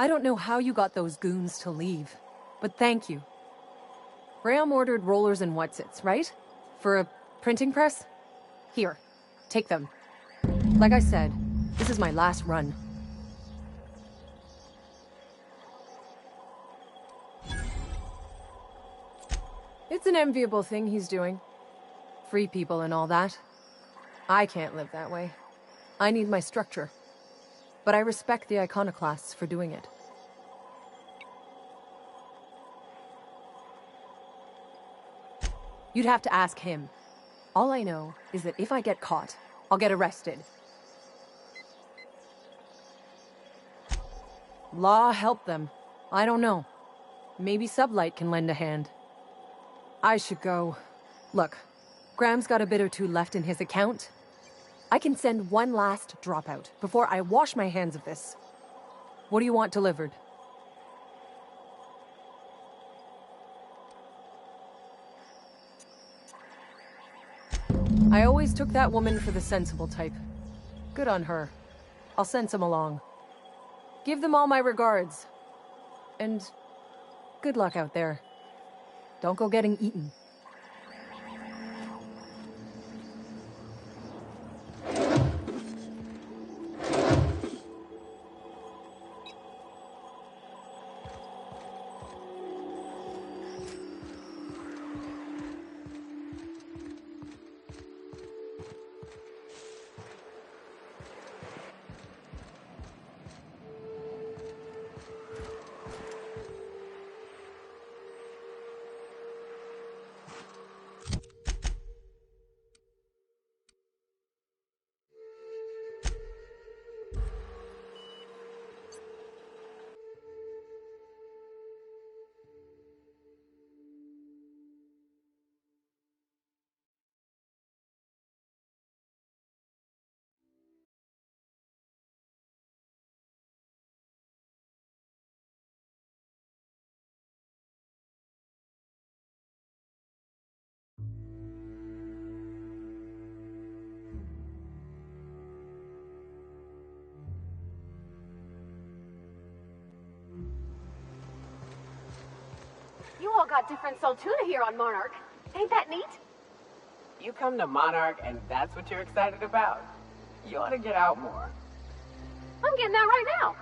I don't know how you got those goons to leave, but thank you. Graham ordered rollers and whatsits, right? For a printing press? Here, take them. Like I said, this is my last run. It's an enviable thing he's doing. Free people and all that. I can't live that way. I need my structure. But I respect the iconoclasts for doing it. You'd have to ask him. All I know is that if I get caught, I'll get arrested. Law help them. I don't know. Maybe Sublight can lend a hand. I should go. Look, Graham's got a bit or two left in his account. I can send one last dropout before I wash my hands of this. What do you want delivered? I always took that woman for the sensible type. Good on her. I'll send some along. Give them all my regards. And good luck out there. Don't go getting eaten. You all got different Saltuna here on Monarch. Ain't that neat? You come to Monarch and that's what you're excited about? You ought to get out more. I'm getting that right now.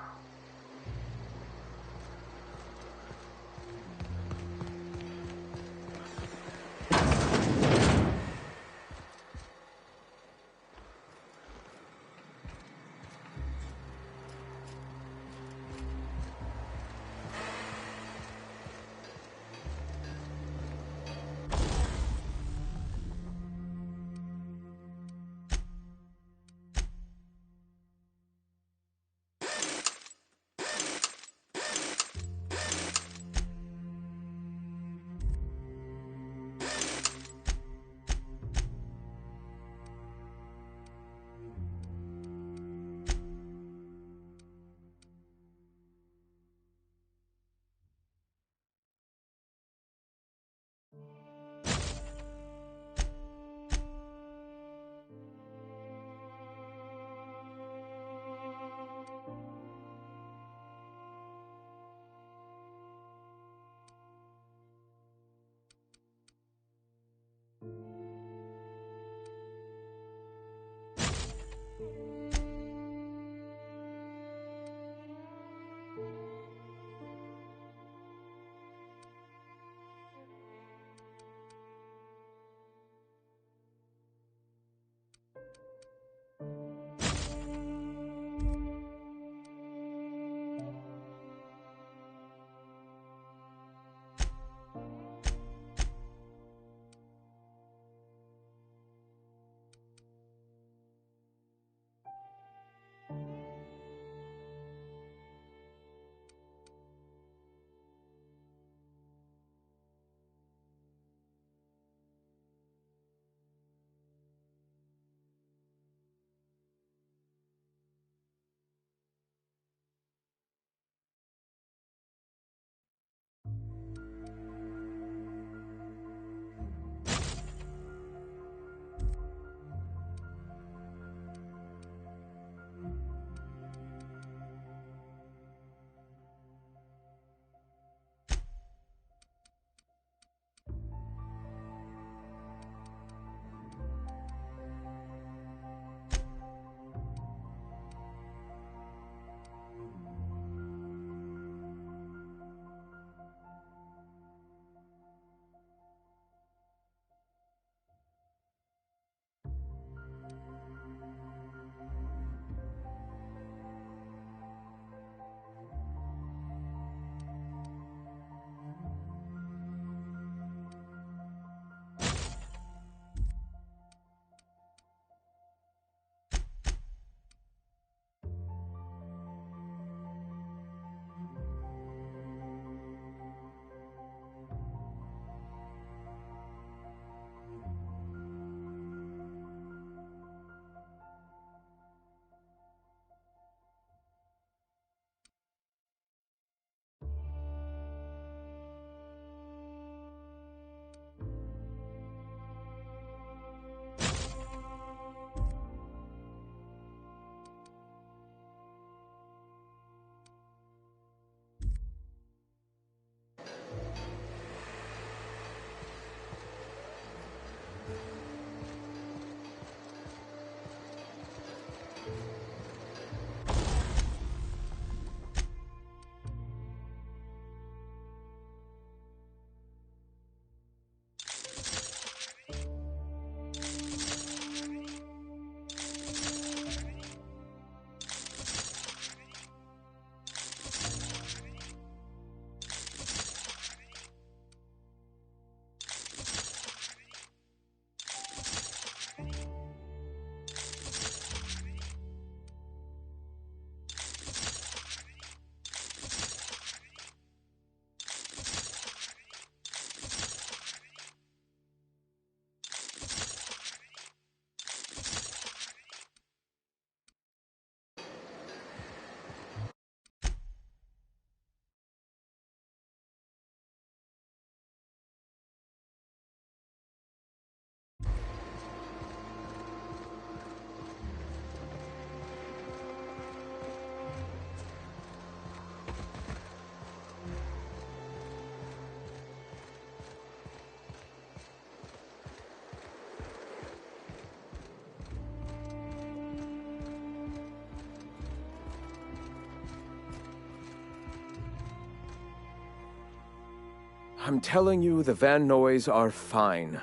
I'm telling you, the Van Noys are fine.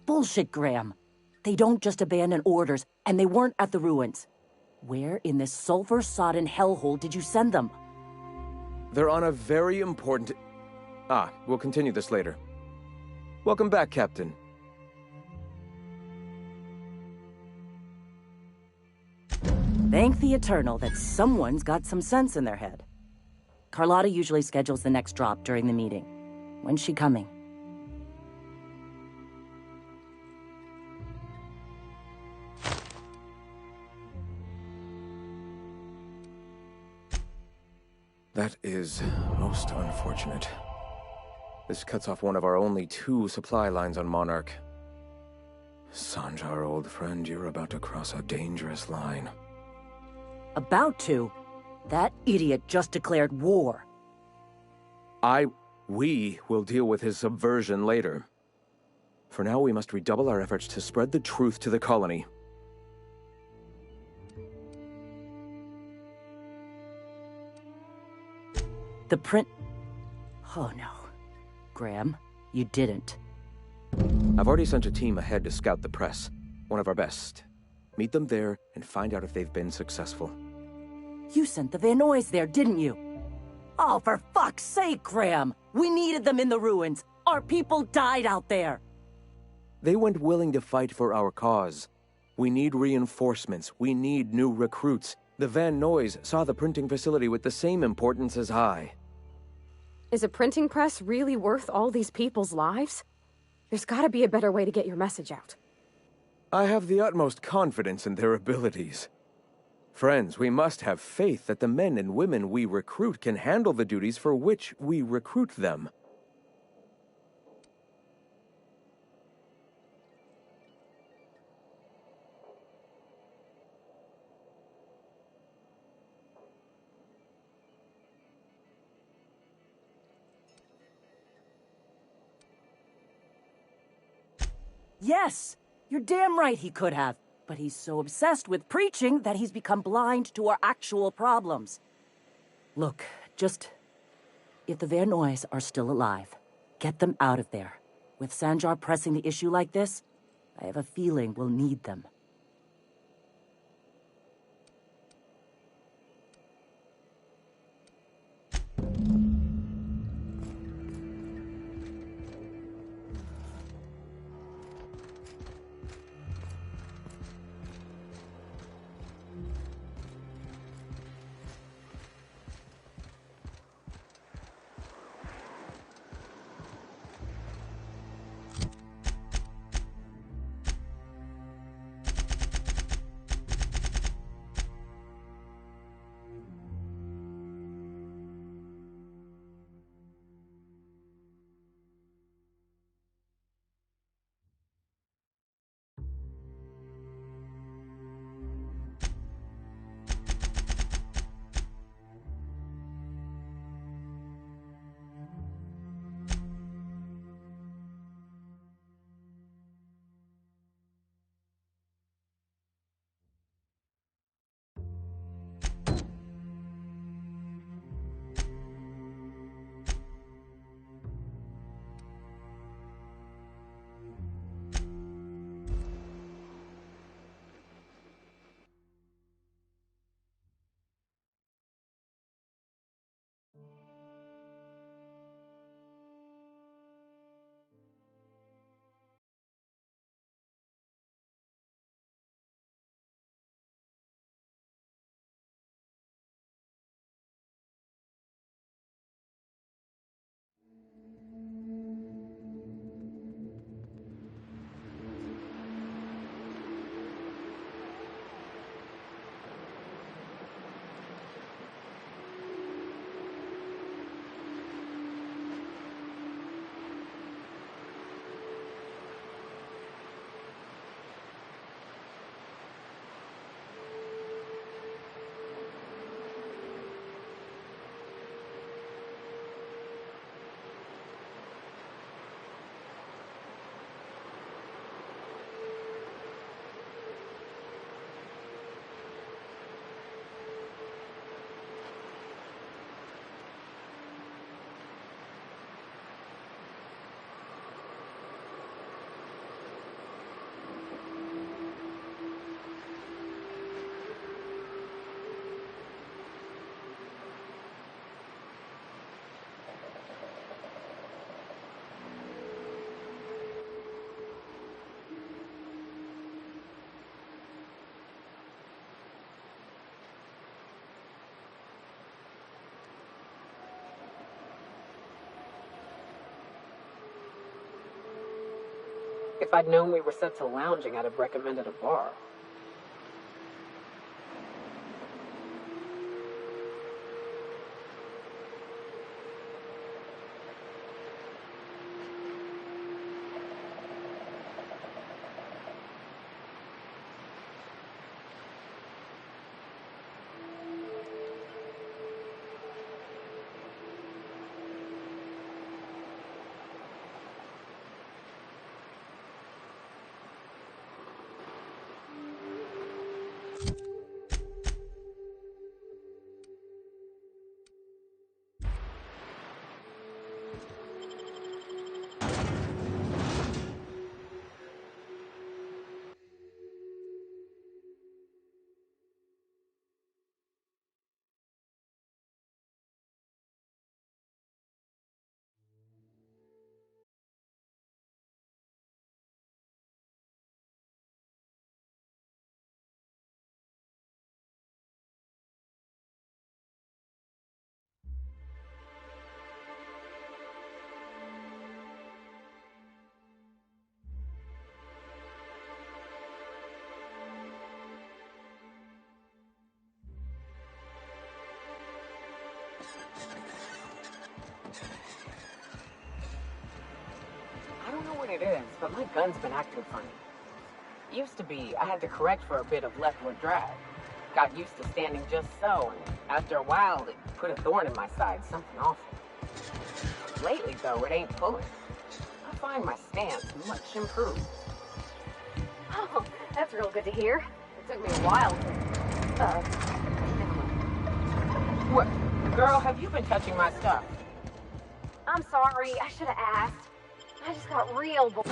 Bullshit, Graham. They don't just abandon orders, and they weren't at the ruins. Where in this sulfur-sodden hellhole did you send them? They're on a very important... we'll continue this later. Welcome back, Captain. Thank the Eternal that someone's got some sense in their head. Carlotta usually schedules the next drop during the meeting. When's she coming? That is most unfortunate. This cuts off one of our only 2 supply lines on Monarch. Sanjar, old friend, you're about to cross a dangerous line. About to? That idiot just declared war. We will deal with his subversion later. For now, we must redouble our efforts to spread the truth to the colony. The print... Oh no. Graham, you didn't. I've already sent a team ahead to scout the press. One of our best. Meet them there and find out if they've been successful. You sent the Van Noys there, didn't you? Oh, for fuck's sake, Graham! We needed them in the ruins! Our people died out there! They went willing to fight for our cause. We need reinforcements. We need new recruits. The Van Noys saw the printing facility with the same importance as I. Is a printing press really worth all these people's lives? There's gotta be a better way to get your message out. I have the utmost confidence in their abilities. Friends, we must have faith that the men and women we recruit can handle the duties for which we recruit them. Yes! You're damn right he could have. But he's so obsessed with preaching that he's become blind to our actual problems. Look, just... If the Van Noys are still alive, get them out of there. With Sanjar pressing the issue like this, I have a feeling we'll need them. If I'd known we were set to lounging, I'd have recommended a bar. I don't know what it is, but my gun's been acting funny. Used to be, I had to correct for a bit of leftward drag. Got used to standing just so, and after a while, it put a thorn in my side, something awful. Lately, though, it ain't pulling. I find my stance much improved. Oh, that's real good to hear. It took me a while to... What? Girl, have you been touching my stuff? I'm sorry, I should have asked. I just got real bored.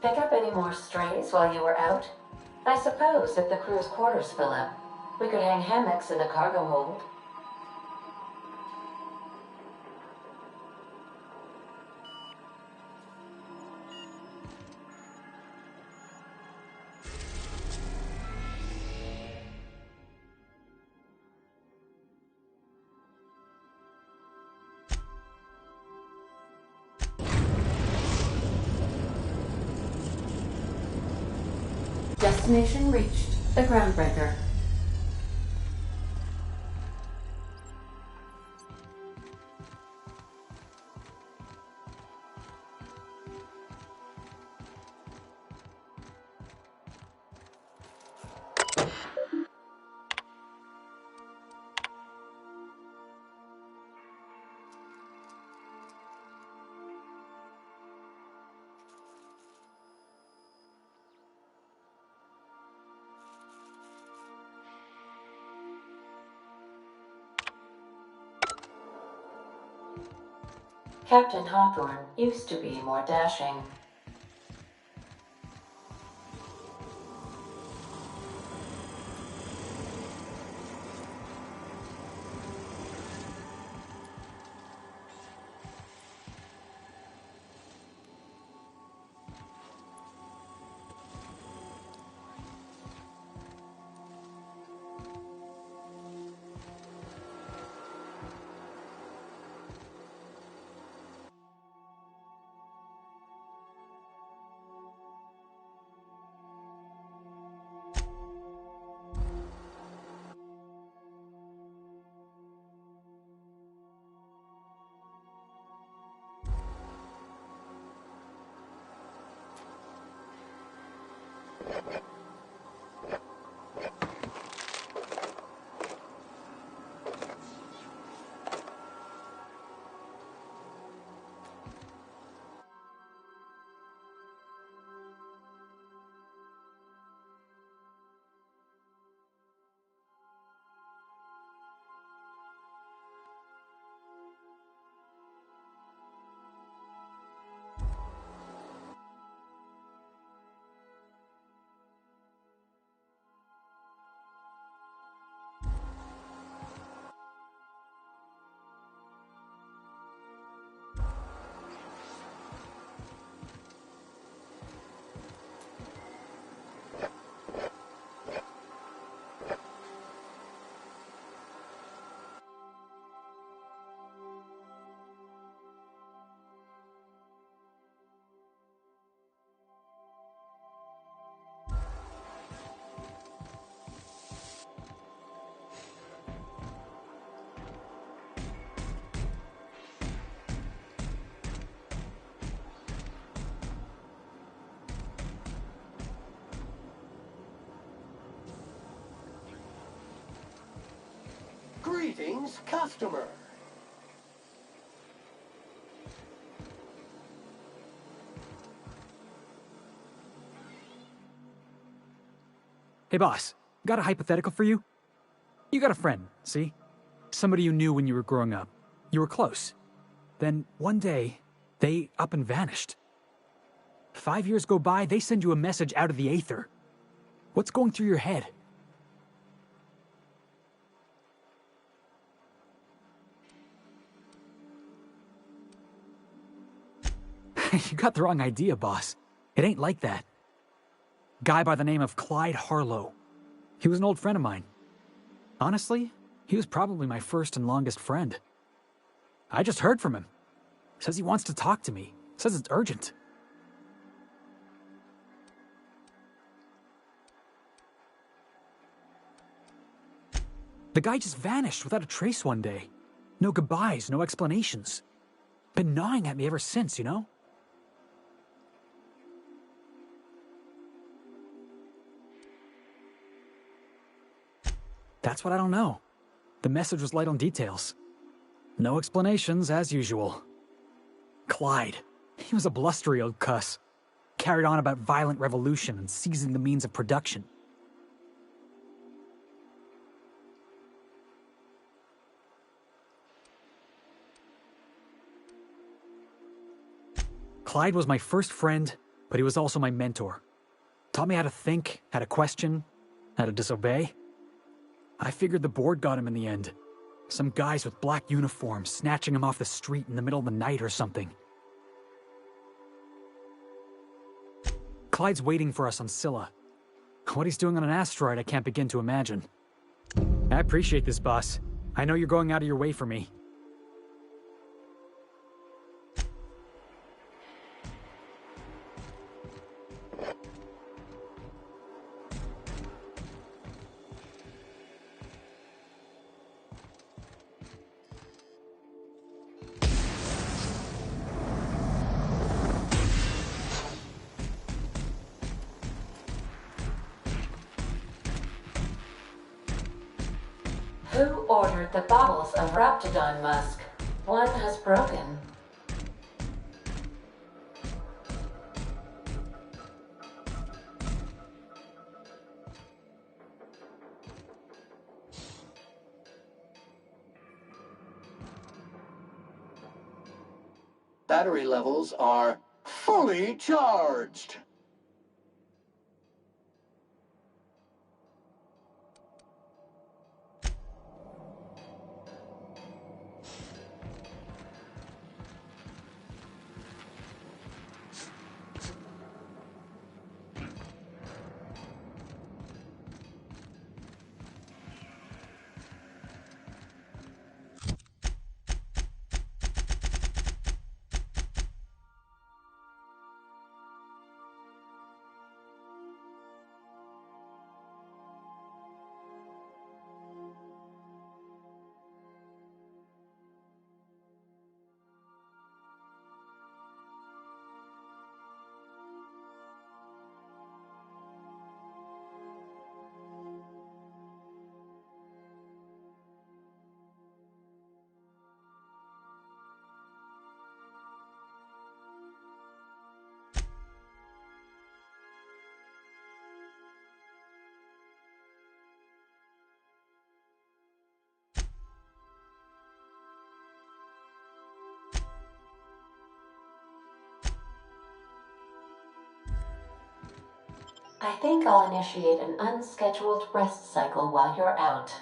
Pick up any more strays while you were out? I suppose if the crew's quarters fill up, we could hang hammocks in the cargo hold. Destination reached. The Groundbreaker. Captain Hawthorne used to be more dashing. Greetings, customer. Hey boss, got a hypothetical for you? You got a friend, see? Somebody you knew when you were growing up. You were close. Then one day, they up and vanished. 5 years go by, they send you a message out of the aether. What's going through your head? You got the wrong idea, boss. It ain't like that. Guy by the name of Clyde Harlow. He was an old friend of mine. Honestly, he was probably my first and longest friend. I just heard from him. Says he wants to talk to me. Says it's urgent. The guy just vanished without a trace one day. No goodbyes, no explanations. Been gnawing at me ever since, you know? That's what I don't know. The message was light on details. No explanations, as usual. Clyde. He was a blustery old cuss. Carried on about violent revolution and seizing the means of production. Clyde was my first friend, but he was also my mentor. Taught me how to think, how to question, how to disobey. I figured the board got him in the end. Some guys with black uniforms snatching him off the street in the middle of the night or something. Clyde's waiting for us on Scylla. What he's doing on an asteroid I can't begin to imagine. I appreciate this, boss. I know you're going out of your way for me. Who ordered the bottles of Raptidon musk? One has broken. Battery levels are fully charged. I think I'll initiate an unscheduled rest cycle while you're out.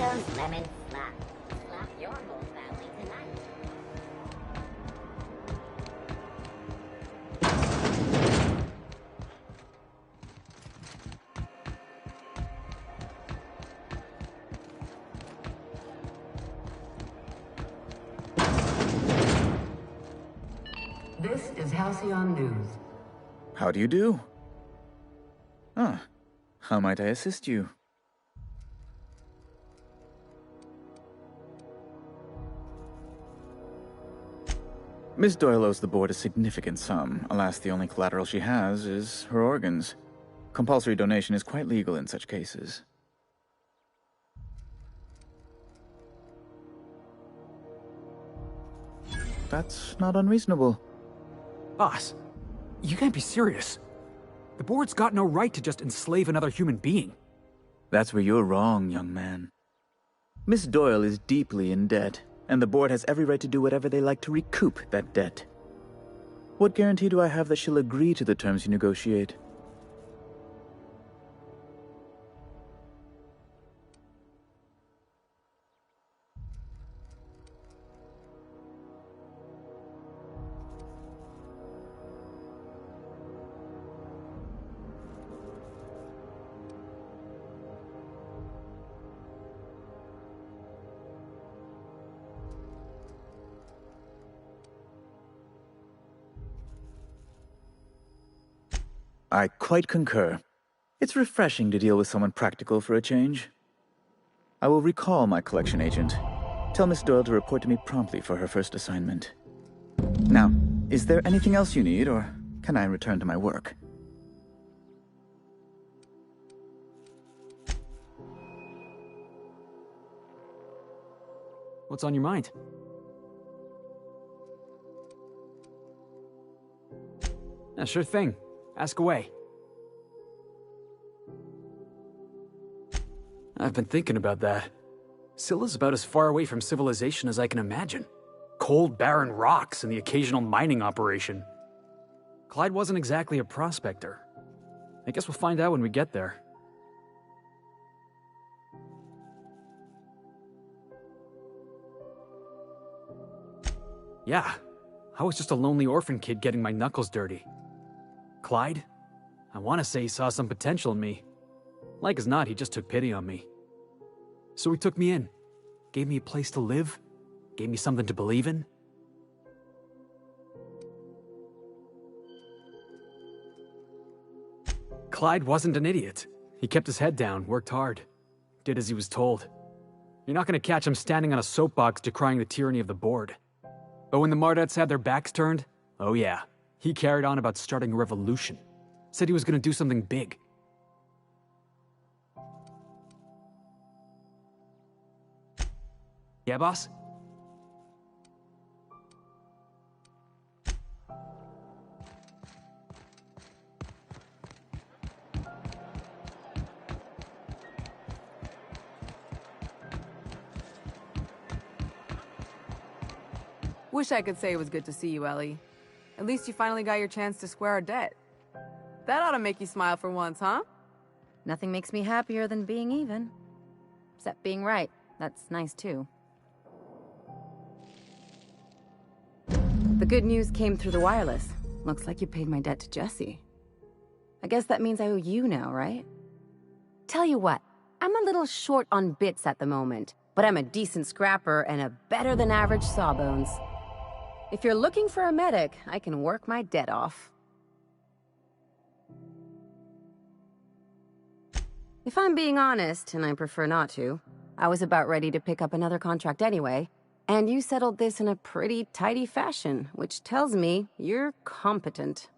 Doritos Lemon Slap. Slap your whole family tonight. This is Halcyon News. How do you do? Ah, how might I assist you? Miss Doyle owes the board a significant sum. Alas, the only collateral she has is her organs. Compulsory donation is quite legal in such cases. That's not unreasonable. Boss, you can't be serious. The board's got no right to just enslave another human being. That's where you're wrong, young man. Miss Doyle is deeply in debt, and the board has every right to do whatever they like to recoup that debt. What guarantee do I have that she'll agree to the terms you negotiate? I quite concur. It's refreshing to deal with someone practical for a change. I will recall my collection agent. Tell Miss Doyle to report to me promptly for her first assignment. Now, is there anything else you need, or can I return to my work? What's on your mind? Yeah, sure thing. Ask away. I've been thinking about that. Scylla's about as far away from civilization as I can imagine. Cold, barren rocks and the occasional mining operation. Clyde wasn't exactly a prospector. I guess we'll find out when we get there. Yeah, I was just a lonely orphan kid getting my knuckles dirty. Clyde? I want to say he saw some potential in me. Like as not, he just took pity on me. So he took me in, gave me a place to live, gave me something to believe in. Clyde wasn't an idiot. He kept his head down, worked hard, did as he was told. You're not going to catch him standing on a soapbox decrying the tyranny of the board. But when the Mardettes had their backs turned, oh yeah, he carried on about starting a revolution. Said he was going to do something big. Yeah, boss? Wish I could say it was good to see you, Ellie. At least you finally got your chance to square our debt. That ought to make you smile for once, huh? Nothing makes me happier than being even. Except being right. That's nice, too. The good news came through the wireless. Looks like you paid my debt to Jesse. I guess that means I owe you now, right? Tell you what, I'm a little short on bits at the moment, but I'm a decent scrapper and a better-than-average sawbones. If you're looking for a medic, I can work my debt off. If I'm being honest, and I prefer not to, I was about ready to pick up another contract anyway, and you settled this in a pretty tidy fashion, which tells me you're competent.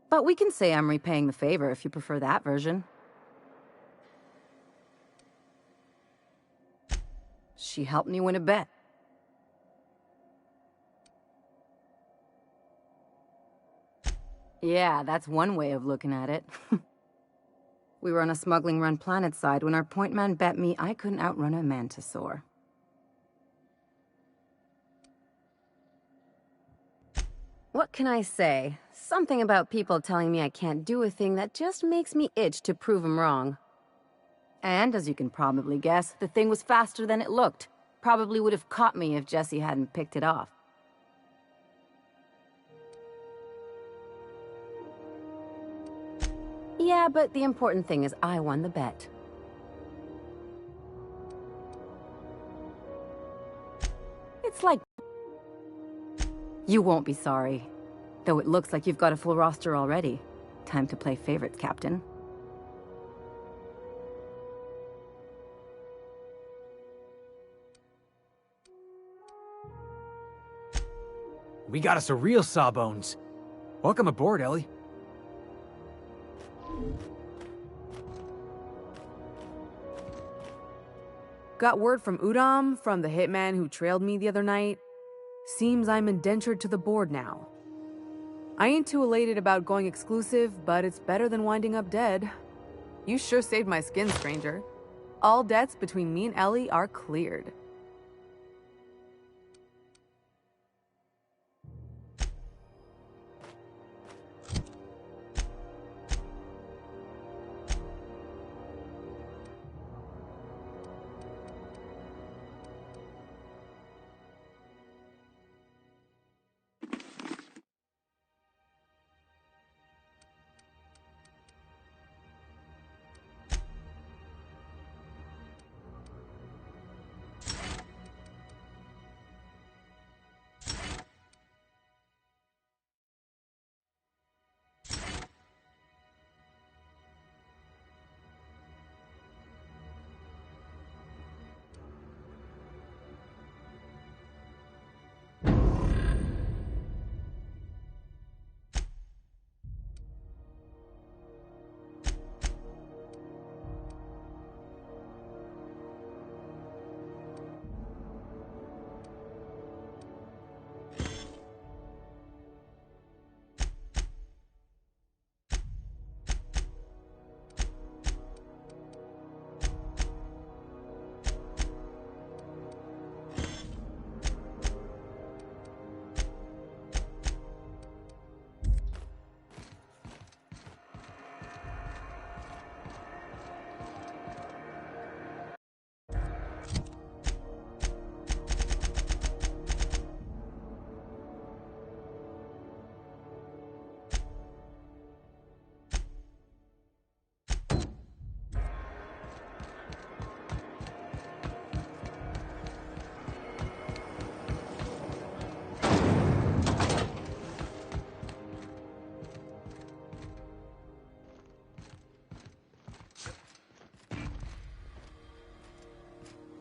But we can say I'm repaying the favor if you prefer that version. She helped me win a bet. Yeah, that's one way of looking at it. We were on a smuggling run planet side when our point man bet me I couldn't outrun a mantisaur. What can I say? Something about people telling me I can't do a thing that just makes me itch to prove them wrong. And as you can probably guess, the thing was faster than it looked. Probably would have caught me if Jesse hadn't picked it off. Yeah, but the important thing is I won the bet. It's like... You won't be sorry. Though it looks like you've got a full roster already. Time to play favorites, Captain. We got us a real sawbones. Welcome aboard, Ellie. Got word from Udom, from the hitman who trailed me the other night. Seems I'm indentured to the board now. I ain't too elated about going exclusive, but it's better than winding up dead. You sure saved my skin, stranger. All debts between me and Ellie are cleared.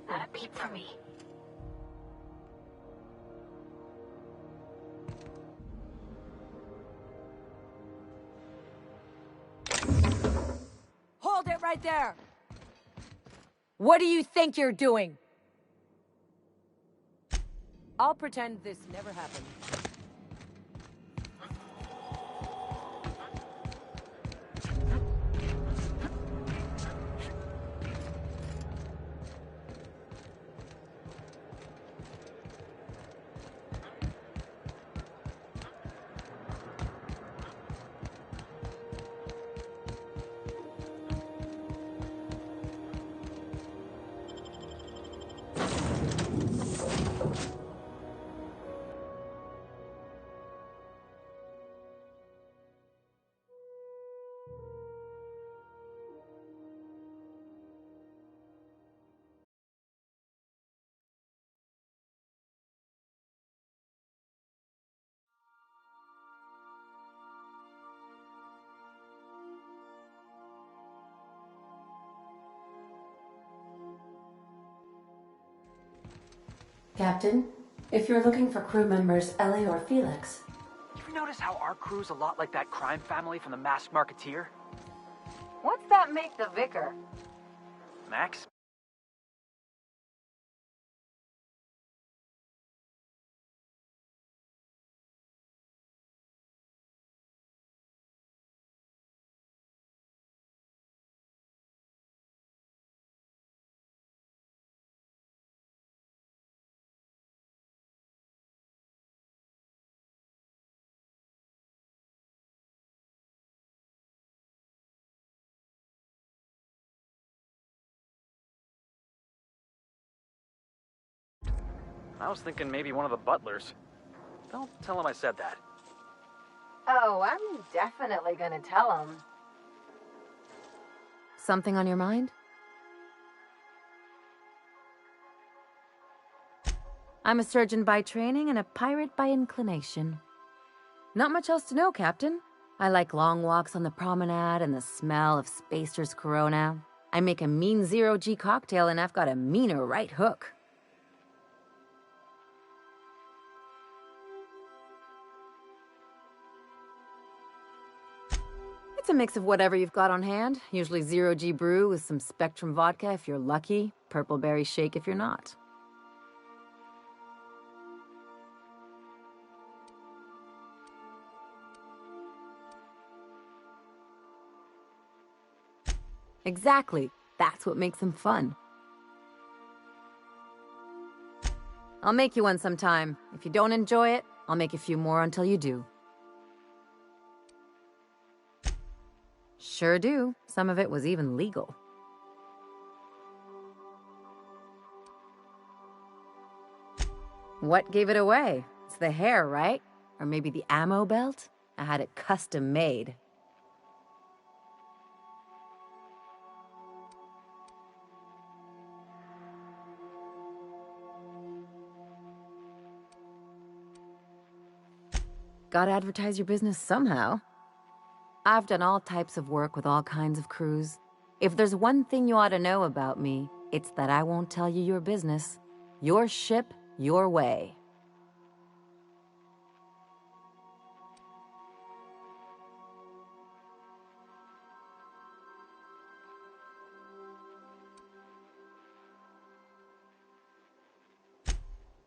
Not a peep from me. Hold it right there! What do you think you're doing? I'll pretend this never happened. Captain, if you're looking for crew members Ellie or Felix. You ever notice how our crew's a lot like that crime family from The Masked Marketeer? What's that make the vicar? Max? I was thinking maybe one of the butlers. Don't tell him I said that. Oh, I'm definitely gonna tell him. Something on your mind? I'm a surgeon by training and a pirate by inclination. Not much else to know, Captain. I like long walks on the promenade and the smell of Spacer's Corona. I make a mean zero-G cocktail and I've got a meaner right hook. It's a mix of whatever you've got on hand. Usually zero-G brew with some Spectrum vodka if you're lucky, purple berry shake if you're not. Exactly. That's what makes them fun. I'll make you one sometime. If you don't enjoy it, I'll make a few more until you do. Sure do. Some of it was even legal. What gave it away? It's the hair, right? Or maybe the ammo belt? I had it custom made. Gotta advertise your business somehow. I've done all types of work with all kinds of crews. If there's one thing you ought to know about me, it's that I won't tell you your business. Your ship, your way.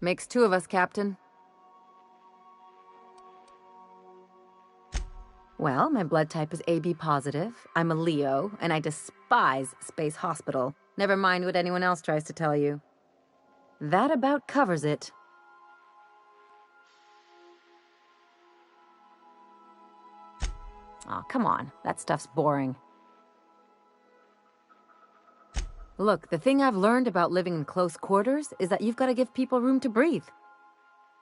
Makes two of us, Captain. Well, my blood type is AB positive. I'm a Leo, and I despise Space Hospital. Never mind what anyone else tries to tell you. That about covers it. Aw, come on. That stuff's boring. Look, the thing I've learned about living in close quarters is that you've got to give people room to breathe.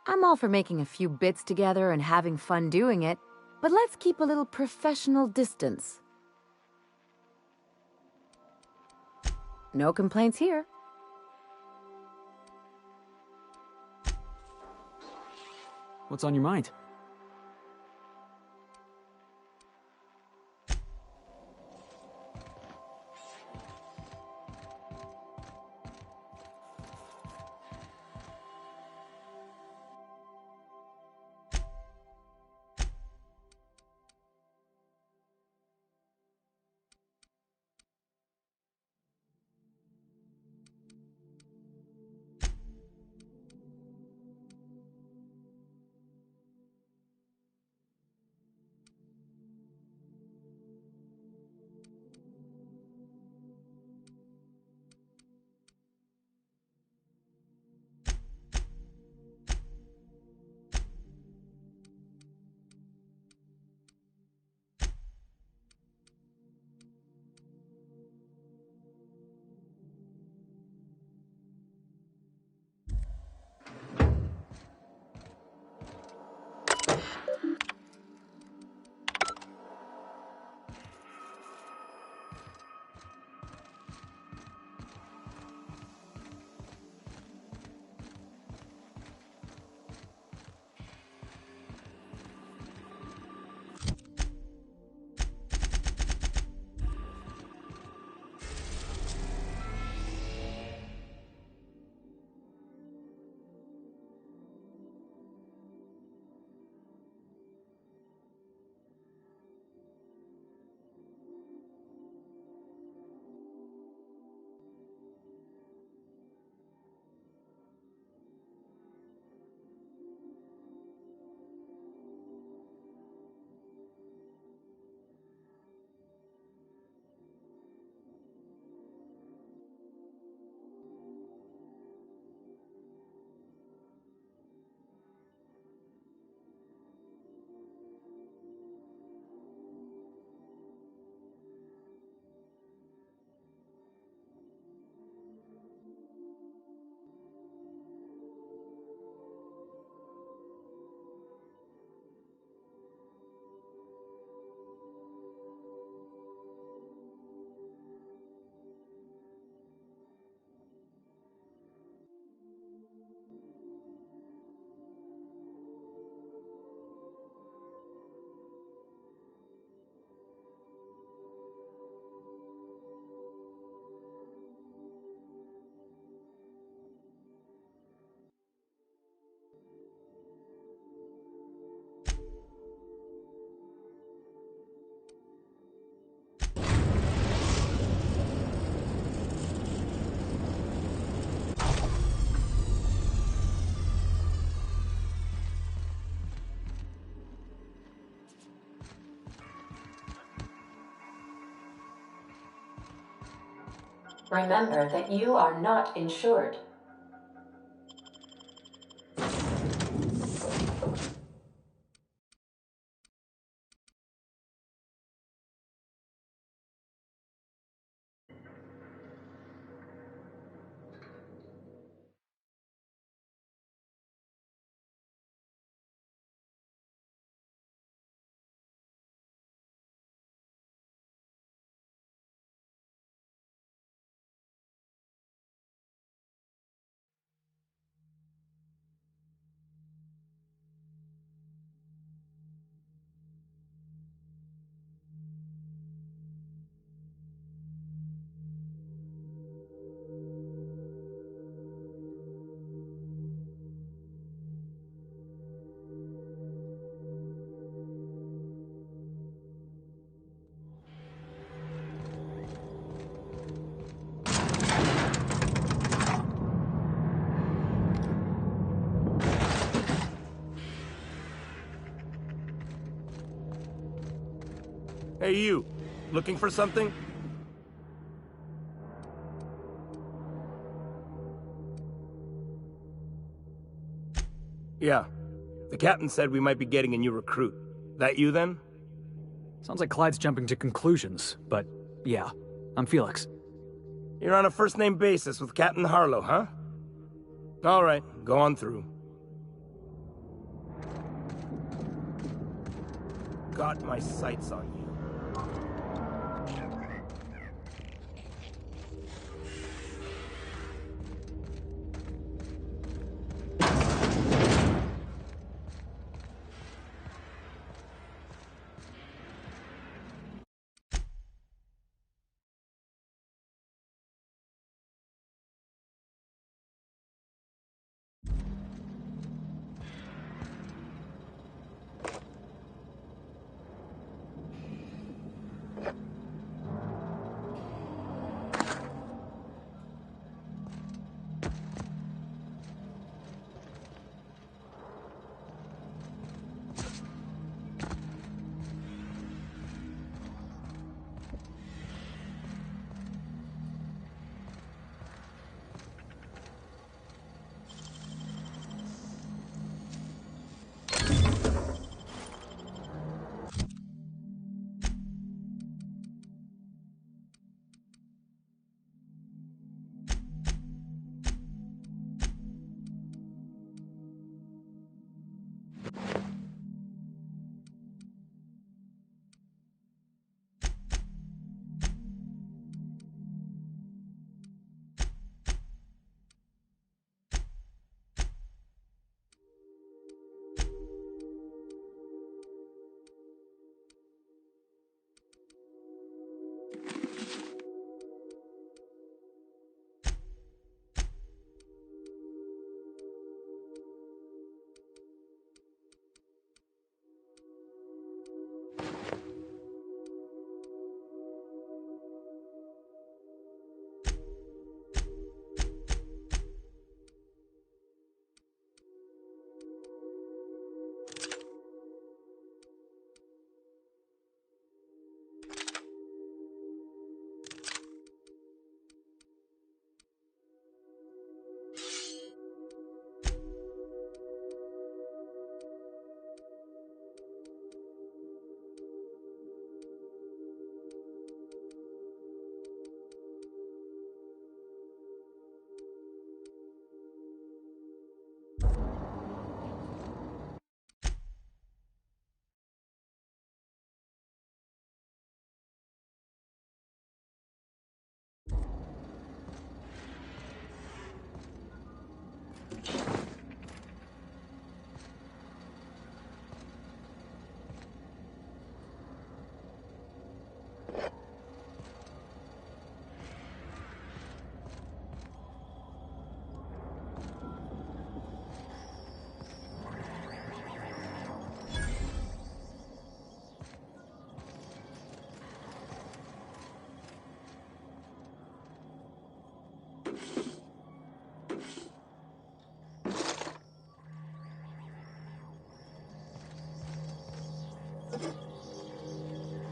I'm all for making a few bits together and having fun doing it, but let's keep a little professional distance. No complaints here. What's on your mind? Remember that you are not insured. Hey, you. Looking for something? Yeah. The captain said we might be getting a new recruit. That you, then? Sounds like Clyde's jumping to conclusions, but yeah, I'm Felix. You're on a first-name basis with Captain Harlow, huh? All right, go on through. Got my sights on you.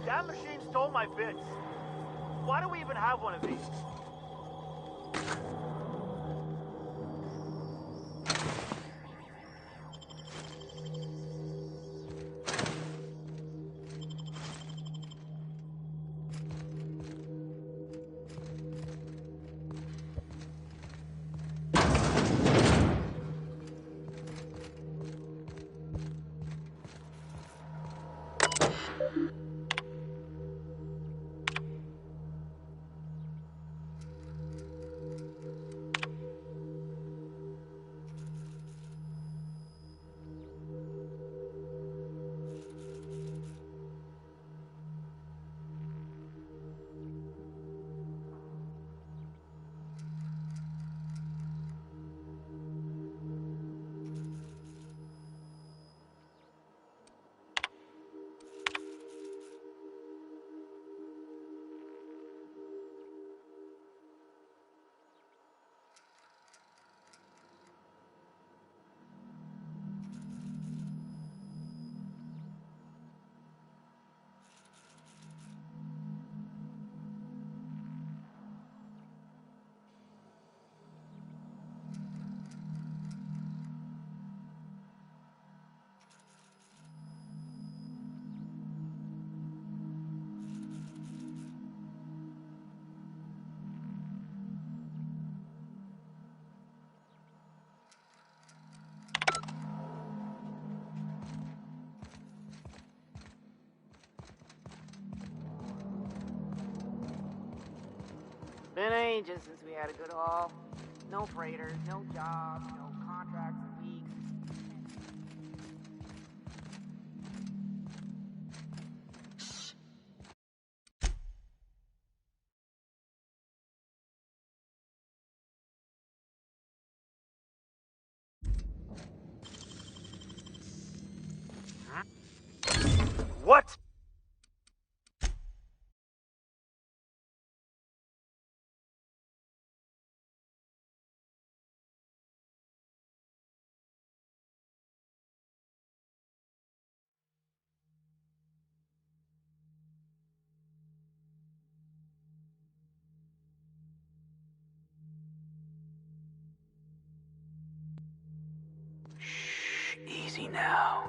That machine stole my bits. Why do we even have one of these? Been ages since we had a good haul. No freighters, no jobs, no contracts in weeks. What? Shh, easy now.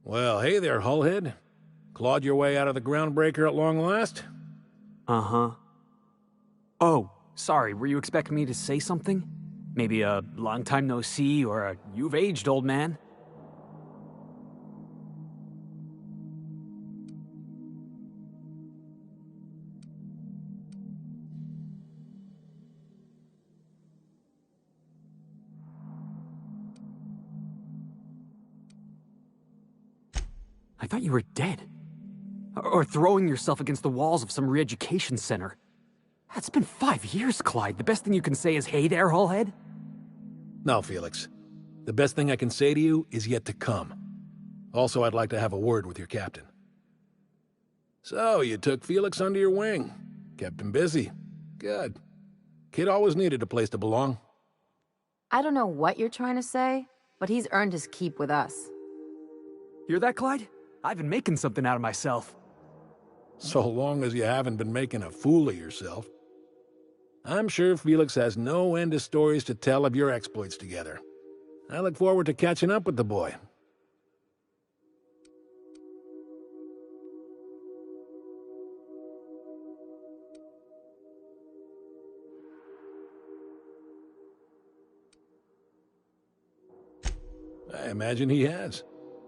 Well, hey there, Hullhead. Clawed your way out of the groundbreaker at long last? Uh-huh. Oh, sorry, were you expecting me to say something? Maybe a long time no see, or a you've aged, old man? I thought you were dead. Or throwing yourself against the walls of some re-education center. It's been 5 years, Clyde. The best thing you can say is, hey there, Hullhead? No, Felix. The best thing I can say to you is yet to come. Also, I'd like to have a word with your captain. So, you took Felix under your wing. Kept him busy. Good. Kid always needed a place to belong. I don't know what you're trying to say, but he's earned his keep with us. Hear that, Clyde? I've been making something out of myself. So long as you haven't been making a fool of yourself. I'm sure Felix has no end of stories to tell of your exploits together. I look forward to catching up with the boy. I imagine he has.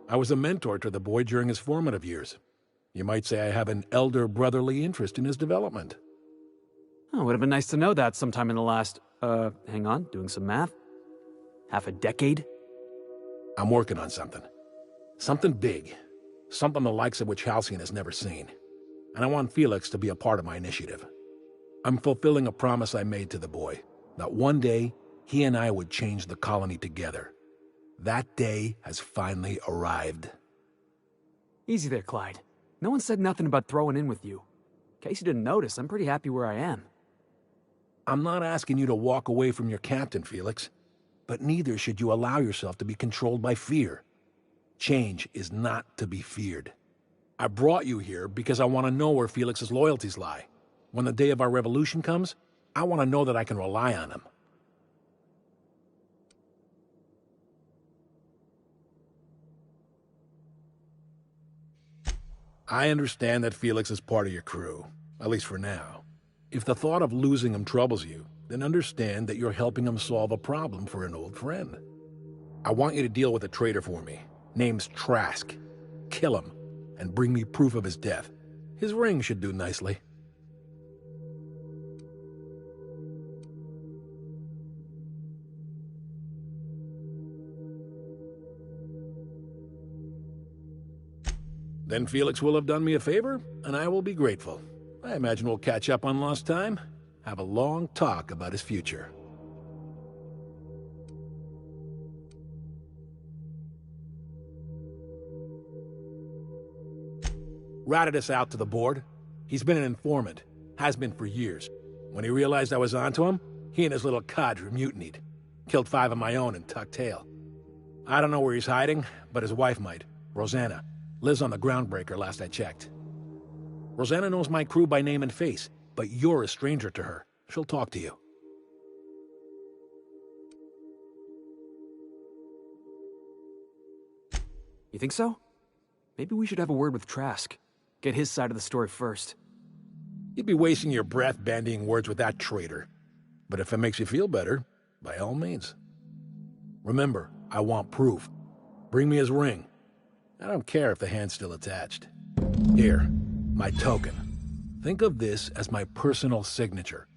I was a mentor to the boy during his formative years. You might say I have an elder brotherly interest in his development. Oh, it would have been nice to know that sometime in the last, hang on, doing some math. Half a decade? I'm working on something. Something big. Something the likes of which Halcyon has never seen. And I want Felix to be a part of my initiative. I'm fulfilling a promise I made to the boy, that one day he and I would change the colony together. That day has finally arrived. Easy there, Clyde. No one said nothing about throwing in with you. In case you didn't notice, I'm pretty happy where I am. I'm not asking you to walk away from your captain, Felix. But neither should you allow yourself to be controlled by fear. Change is not to be feared. I brought you here because I want to know where Felix's loyalties lie. When the day of our revolution comes, I want to know that I can rely on him. I understand that Felix is part of your crew, at least for now. If the thought of losing him troubles you, then understand that you're helping him solve a problem for an old friend. I want you to deal with a traitor for me. Name's Trask. Kill him, and bring me proof of his death. His ring should do nicely. Then Felix will have done me a favor, and I will be grateful. I imagine we'll catch up on lost time, have a long talk about his future. Ratted us out to the board. He's been an informant, has been for years. When he realized I was onto him, he and his little cadre mutinied. Killed 5 of my own and tucked tail. I don't know where he's hiding, but his wife might. Rosanna. Lives on the Groundbreaker last I checked. Rosanna knows my crew by name and face, but you're a stranger to her. She'll talk to you. You think so? Maybe we should have a word with Trask. Get his side of the story first. You'd be wasting your breath bandying words with that traitor. But if it makes you feel better, by all means. Remember, I want proof. Bring me his ring. I don't care if the hand's still attached. Here, my token. Think of this as my personal signature.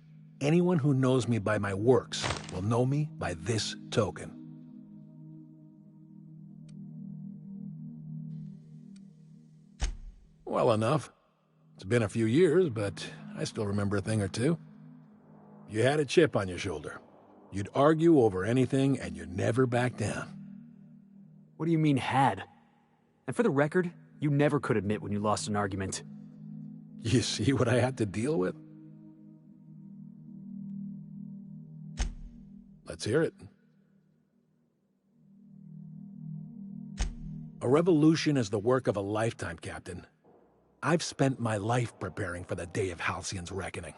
Anyone who knows me by my works will know me by this token. Well enough. It's been a few years, but I still remember a thing or two. You had a chip on your shoulder. You'd argue over anything, and you'd never back down. What do you mean, had? And for the record, you never could admit when you lost an argument. You see what I had to deal with? Let's hear it. A revolution is the work of a lifetime, Captain. I've spent my life preparing for the day of Halcyon's reckoning.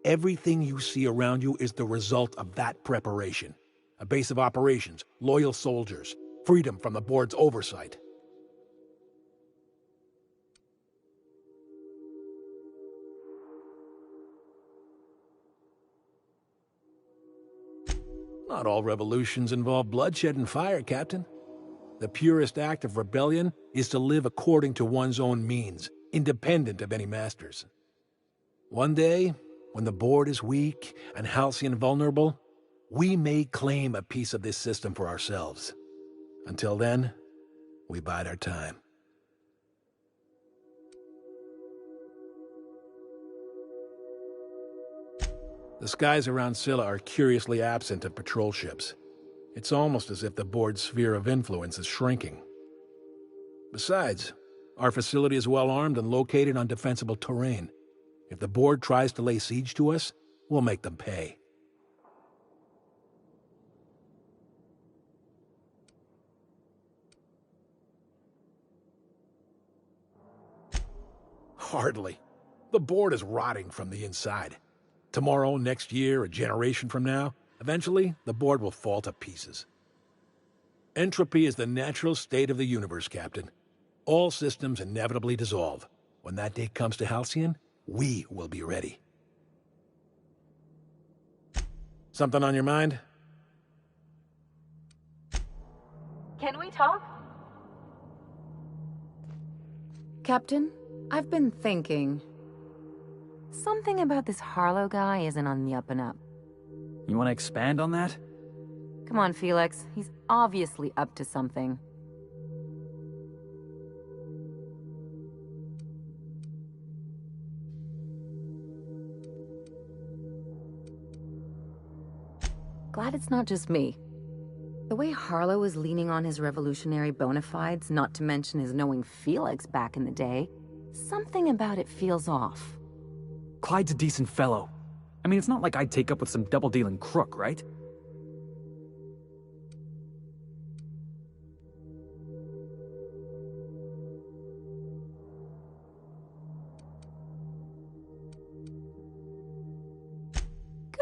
Everything you see around you is the result of that preparation. A base of operations, loyal soldiers, freedom from the board's oversight. Not all revolutions involve bloodshed and fire, Captain. The purest act of rebellion is to live according to one's own means, independent of any masters. One day, when the board is weak and Halcyon vulnerable, we may claim a piece of this system for ourselves. Until then, we bide our time. The skies around Scylla are curiously absent of patrol ships. It's almost as if the board's sphere of influence is shrinking. Besides, our facility is well armed and located on defensible terrain. If the board tries to lay siege to us, we'll make them pay. Hardly. The board is rotting from the inside. Tomorrow, next year, a generation from now, eventually, the board will fall to pieces. Entropy is the natural state of the universe, Captain. All systems inevitably dissolve. When that day comes to Halcyon, we will be ready. Something on your mind? Can we talk? Captain, I've been thinking. Something about this Harlow guy isn't on the up and up. You want to expand on that? Come on, Felix. He's obviously up to something. Glad it's not just me. The way Harlow is leaning on his revolutionary bona fides, not to mention his knowing Felix back in the day, something about it feels off. Clyde's a decent fellow. I mean, it's not like I'd take up with some double-dealing crook, right?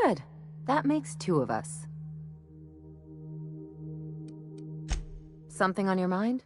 Good. That makes two of us. Something on your mind?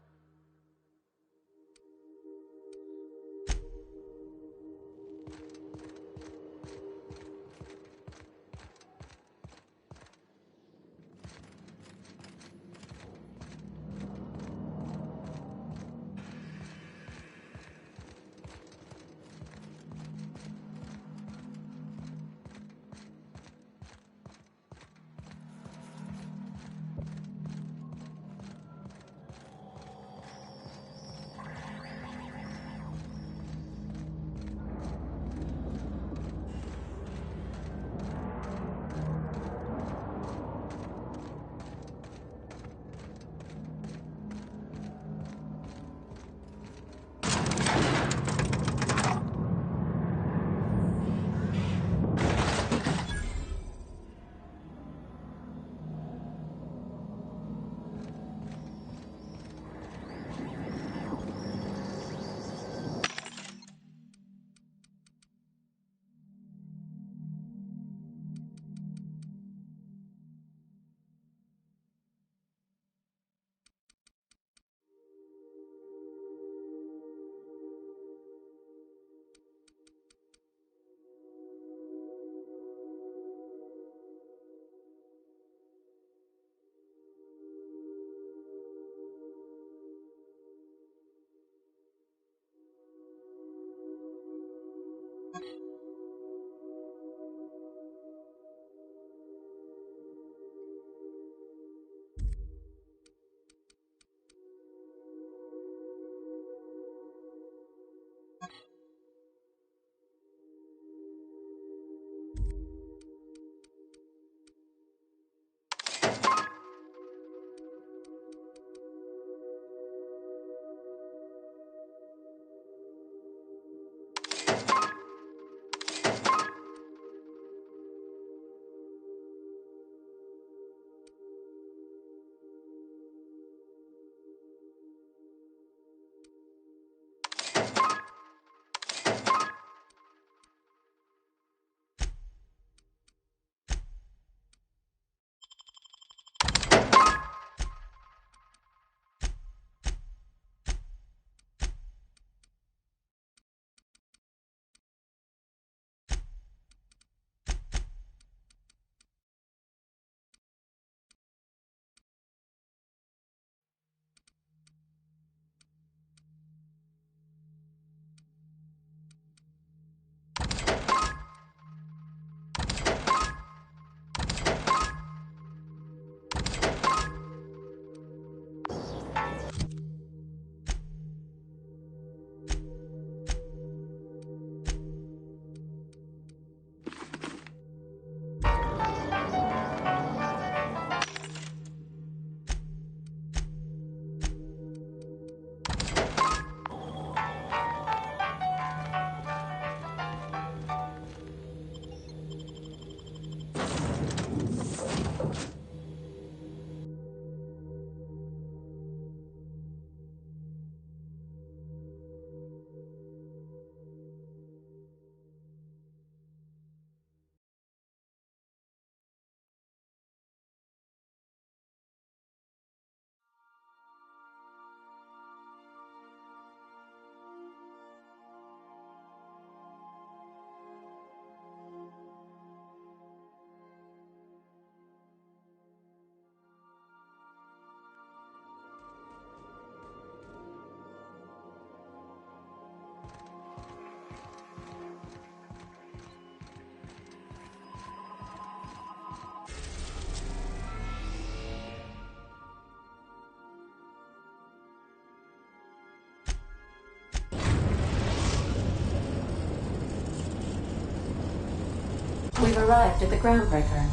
We've arrived at the groundbreaker.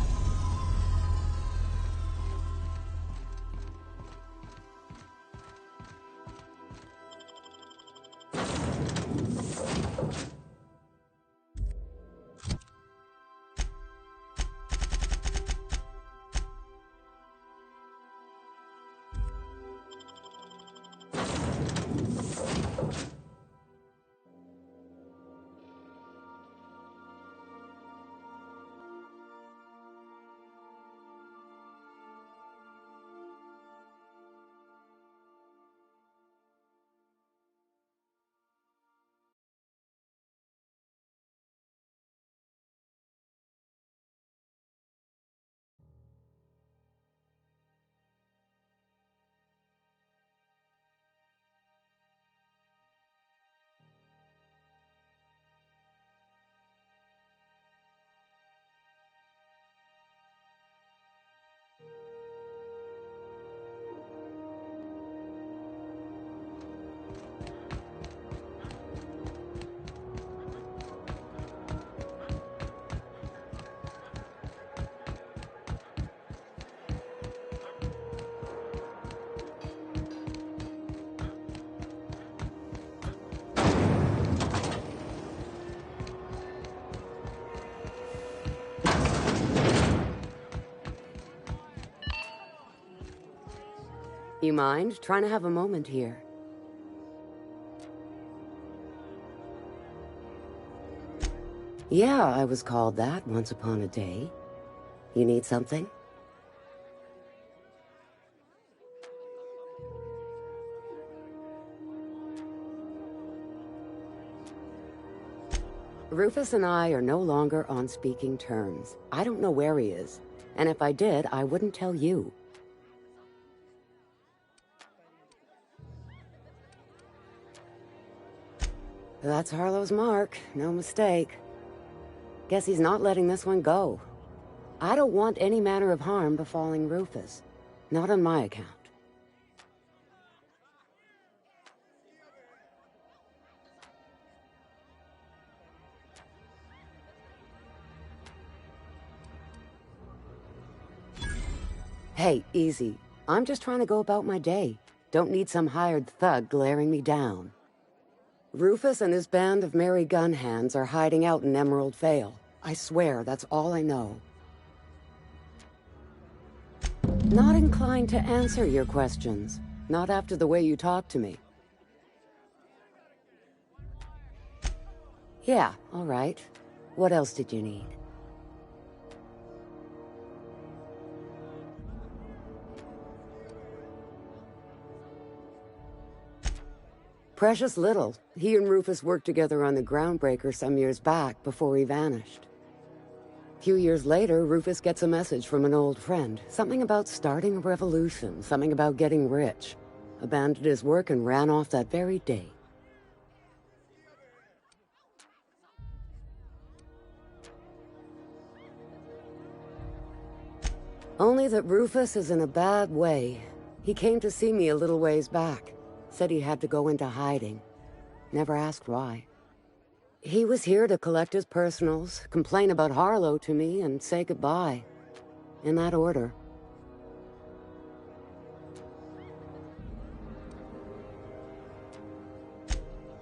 You mind? Trying to have a moment here. Yeah, I was called that once upon a day. You need something? Rufus and I are no longer on speaking terms. I don't know where he is. And if I did, I wouldn't tell you. That's Harlow's mark. No mistake. Guess he's not letting this one go. I don't want any manner of harm befalling Rufus. Not on my account. Hey, easy. I'm just trying to go about my day. Don't need some hired thug glaring me down. Rufus and his band of merry gun hands are hiding out in Emerald Vale. I swear, that's all I know. Not inclined to answer your questions. Not after the way you talk to me. Yeah, all right. What else did you need? Precious little. He and Rufus worked together on the Groundbreaker some years back before he vanished. A few years later, Rufus gets a message from an old friend. Something about starting a revolution, something about getting rich. Abandoned his work and ran off that very day. Only that Rufus is in a bad way. He came to see me a little ways back. Said he had to go into hiding. Never asked why. He was here to collect his personals, complain about Harlow to me, and say goodbye. In that order.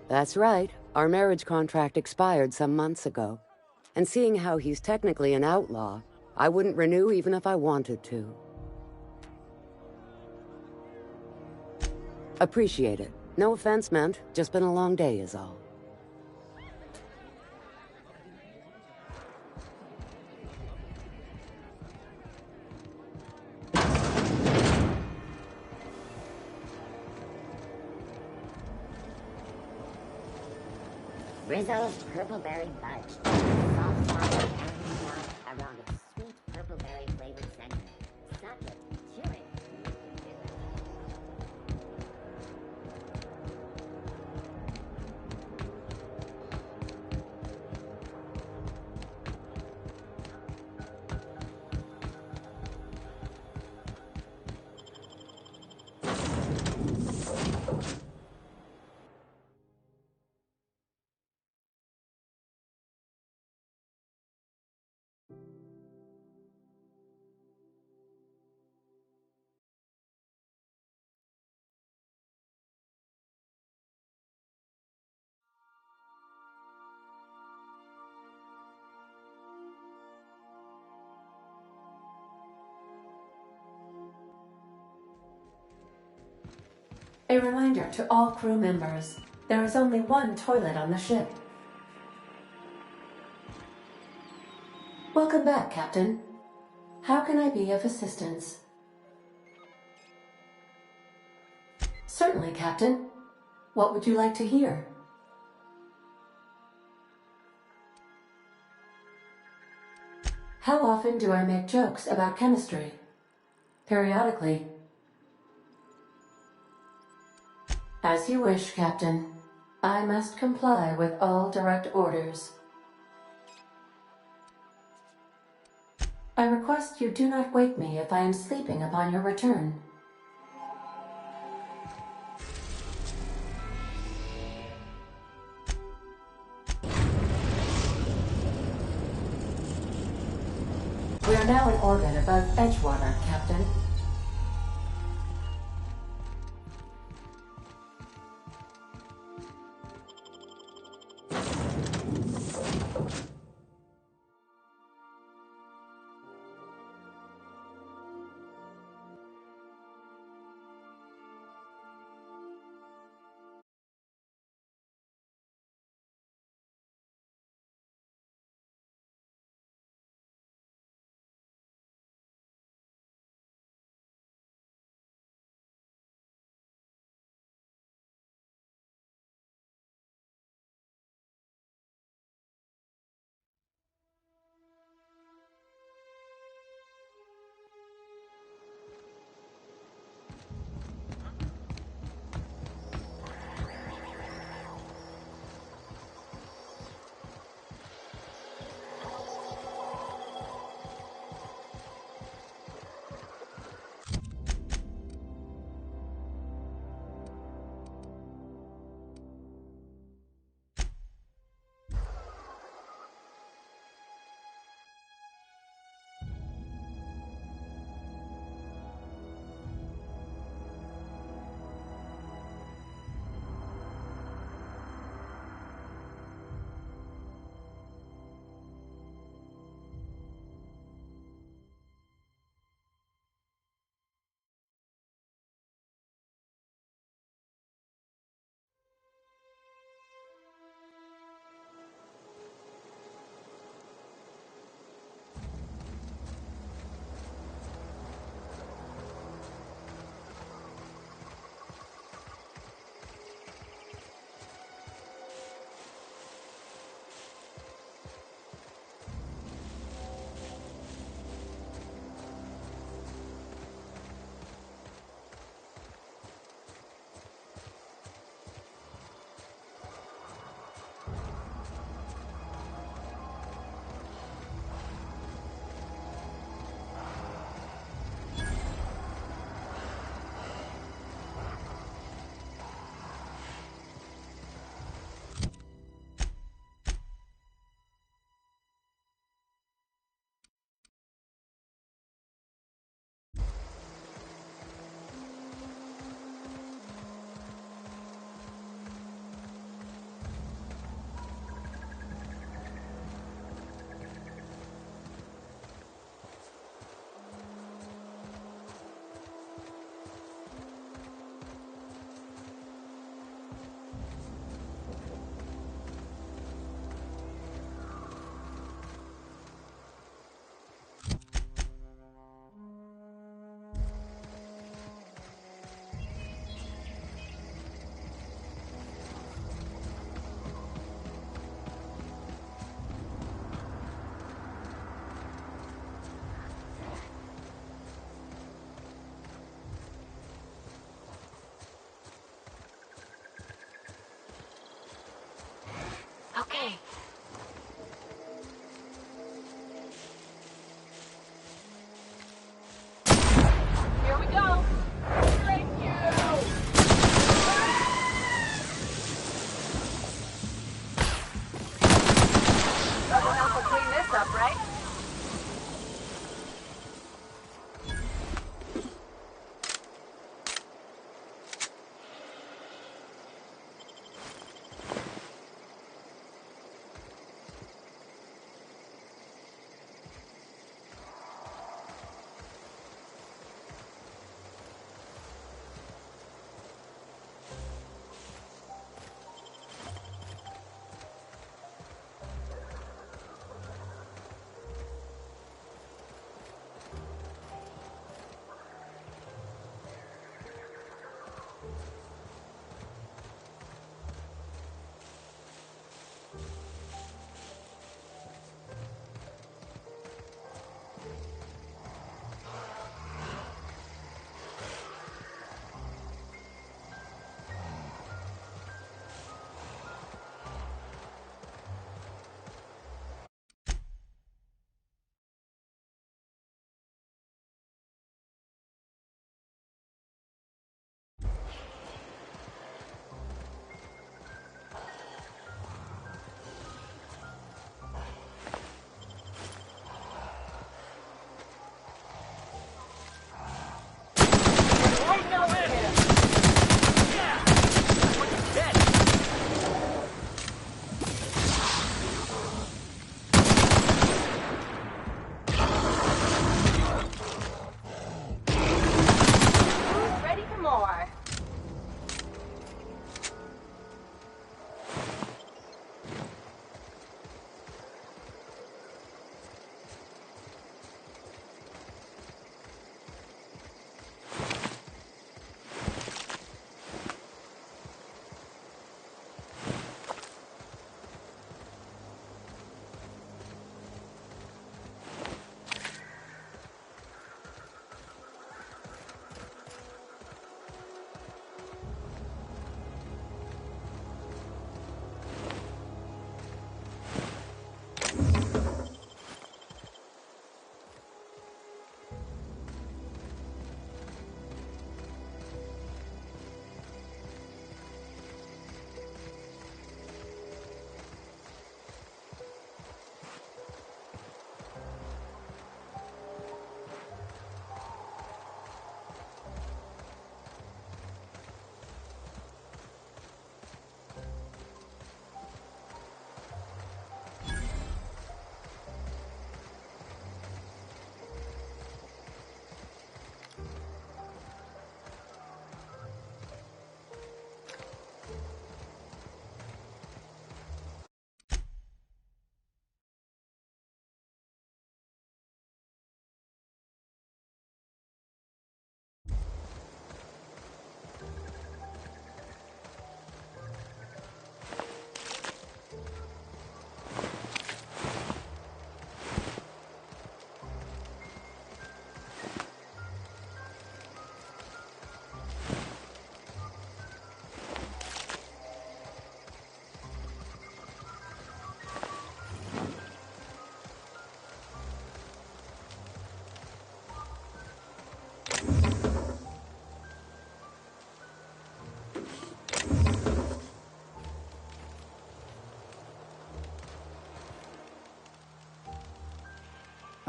That's right. Our marriage contract expired some months ago. And seeing how he's technically an outlaw, I wouldn't renew even if I wanted to. Appreciate it. No offense meant, just been a long day is all. Rizzo's Purpleberry Budge. Soft sour candy mouth around a sweet purpleberry flavored center. Suck it. Chew it. A reminder to all crew members, there is only one toilet on the ship. Welcome back, Captain. How can I be of assistance? Certainly, Captain. What would you like to hear? How often do I make jokes about chemistry? Periodically. As you wish, Captain. I must comply with all direct orders. I request you do not wake me if I am sleeping upon your return. We are now in orbit above Edgewater, Captain.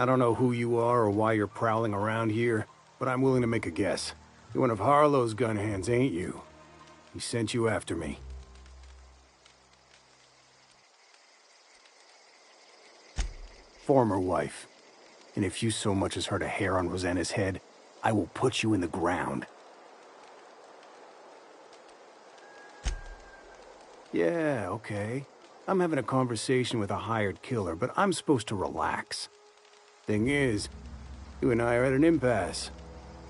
I don't know who you are or why you're prowling around here, but I'm willing to make a guess. You're one of Harlow's gun hands, ain't you? He sent you after me. Former wife. And if you so much as hurt a hair on Rosanna's head, I will put you in the ground. Yeah, okay. I'm having a conversation with a hired killer, but I'm supposed to relax. Thing is, you and I are at an impasse.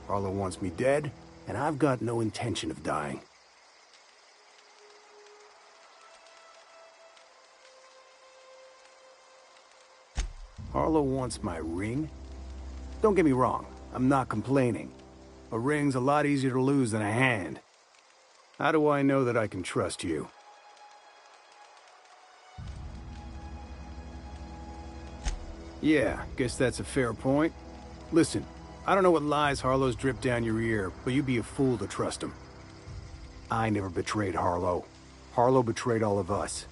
Harlow wants me dead, and I've got no intention of dying. Harlow wants my ring? Don't get me wrong, I'm not complaining. A ring's a lot easier to lose than a hand. How do I know that I can trust you? Yeah, guess that's a fair point. Listen, I don't know what lies Harlow's dripped down your ear, but you'd be a fool to trust him. I never betrayed Harlow. Harlow betrayed all of us.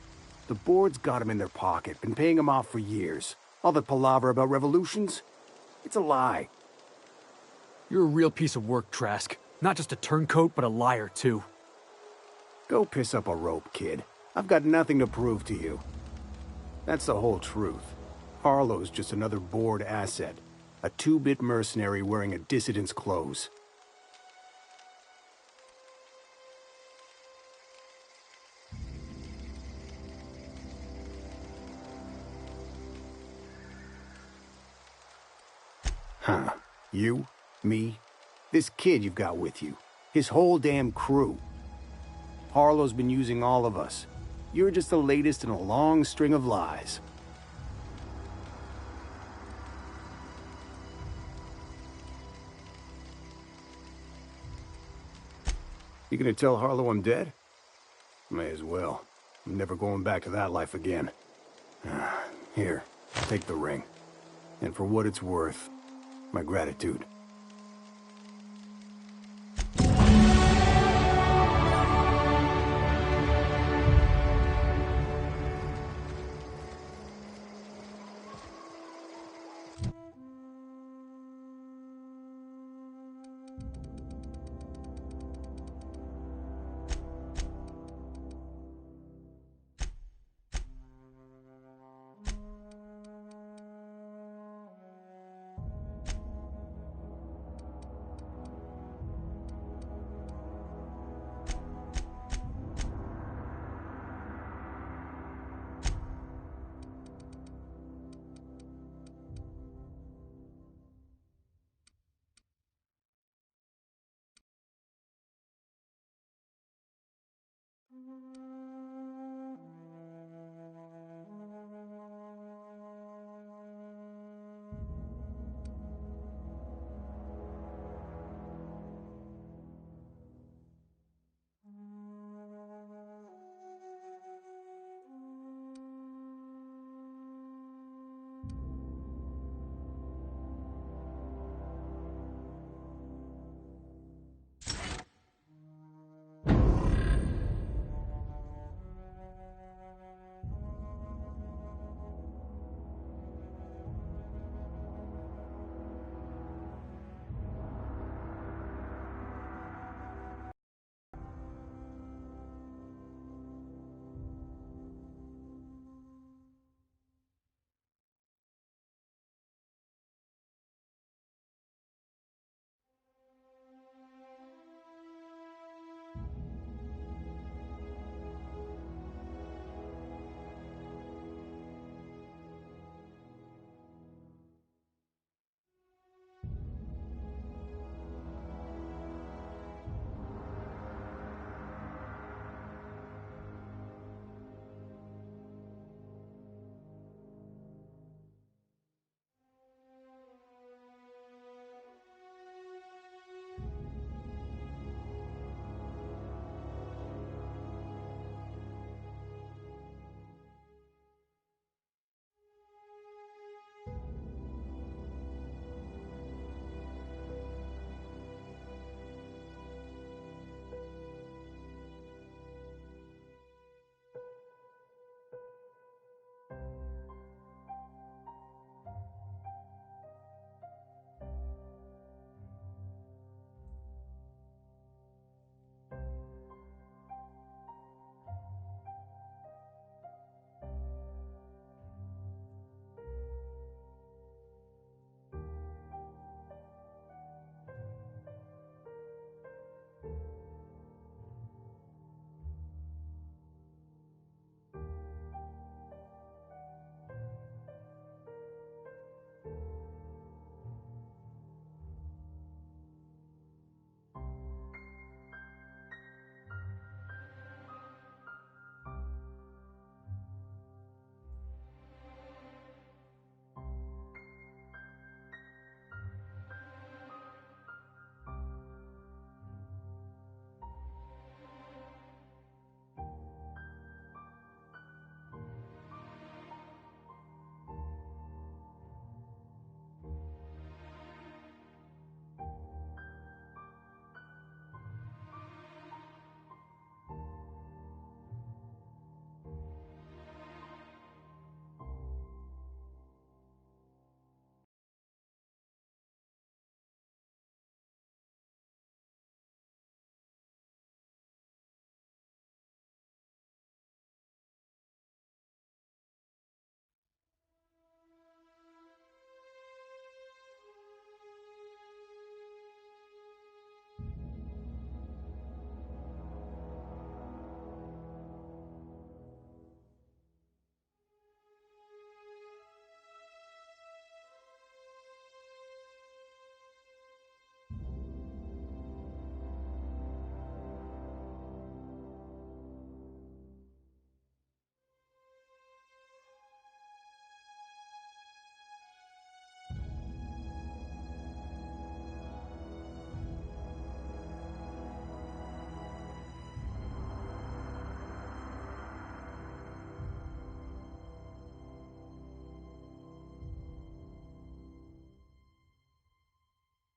The board's got him in their pocket, been paying him off for years. All that palaver about revolutions? It's a lie. You're a real piece of work, Trask. Not just a turncoat, but a liar, too. Go piss up a rope, kid. I've got nothing to prove to you. That's the whole truth. Harlow's just another board asset. A two-bit mercenary wearing a dissident's clothes. Huh. You? Me? This kid you've got with you. His whole damn crew. Harlow's been using all of us. You're just the latest in a long string of lies. You gonna tell Harlow I'm dead? May as well. I'm never going back to that life again. Here, take the ring. And for what it's worth, my gratitude.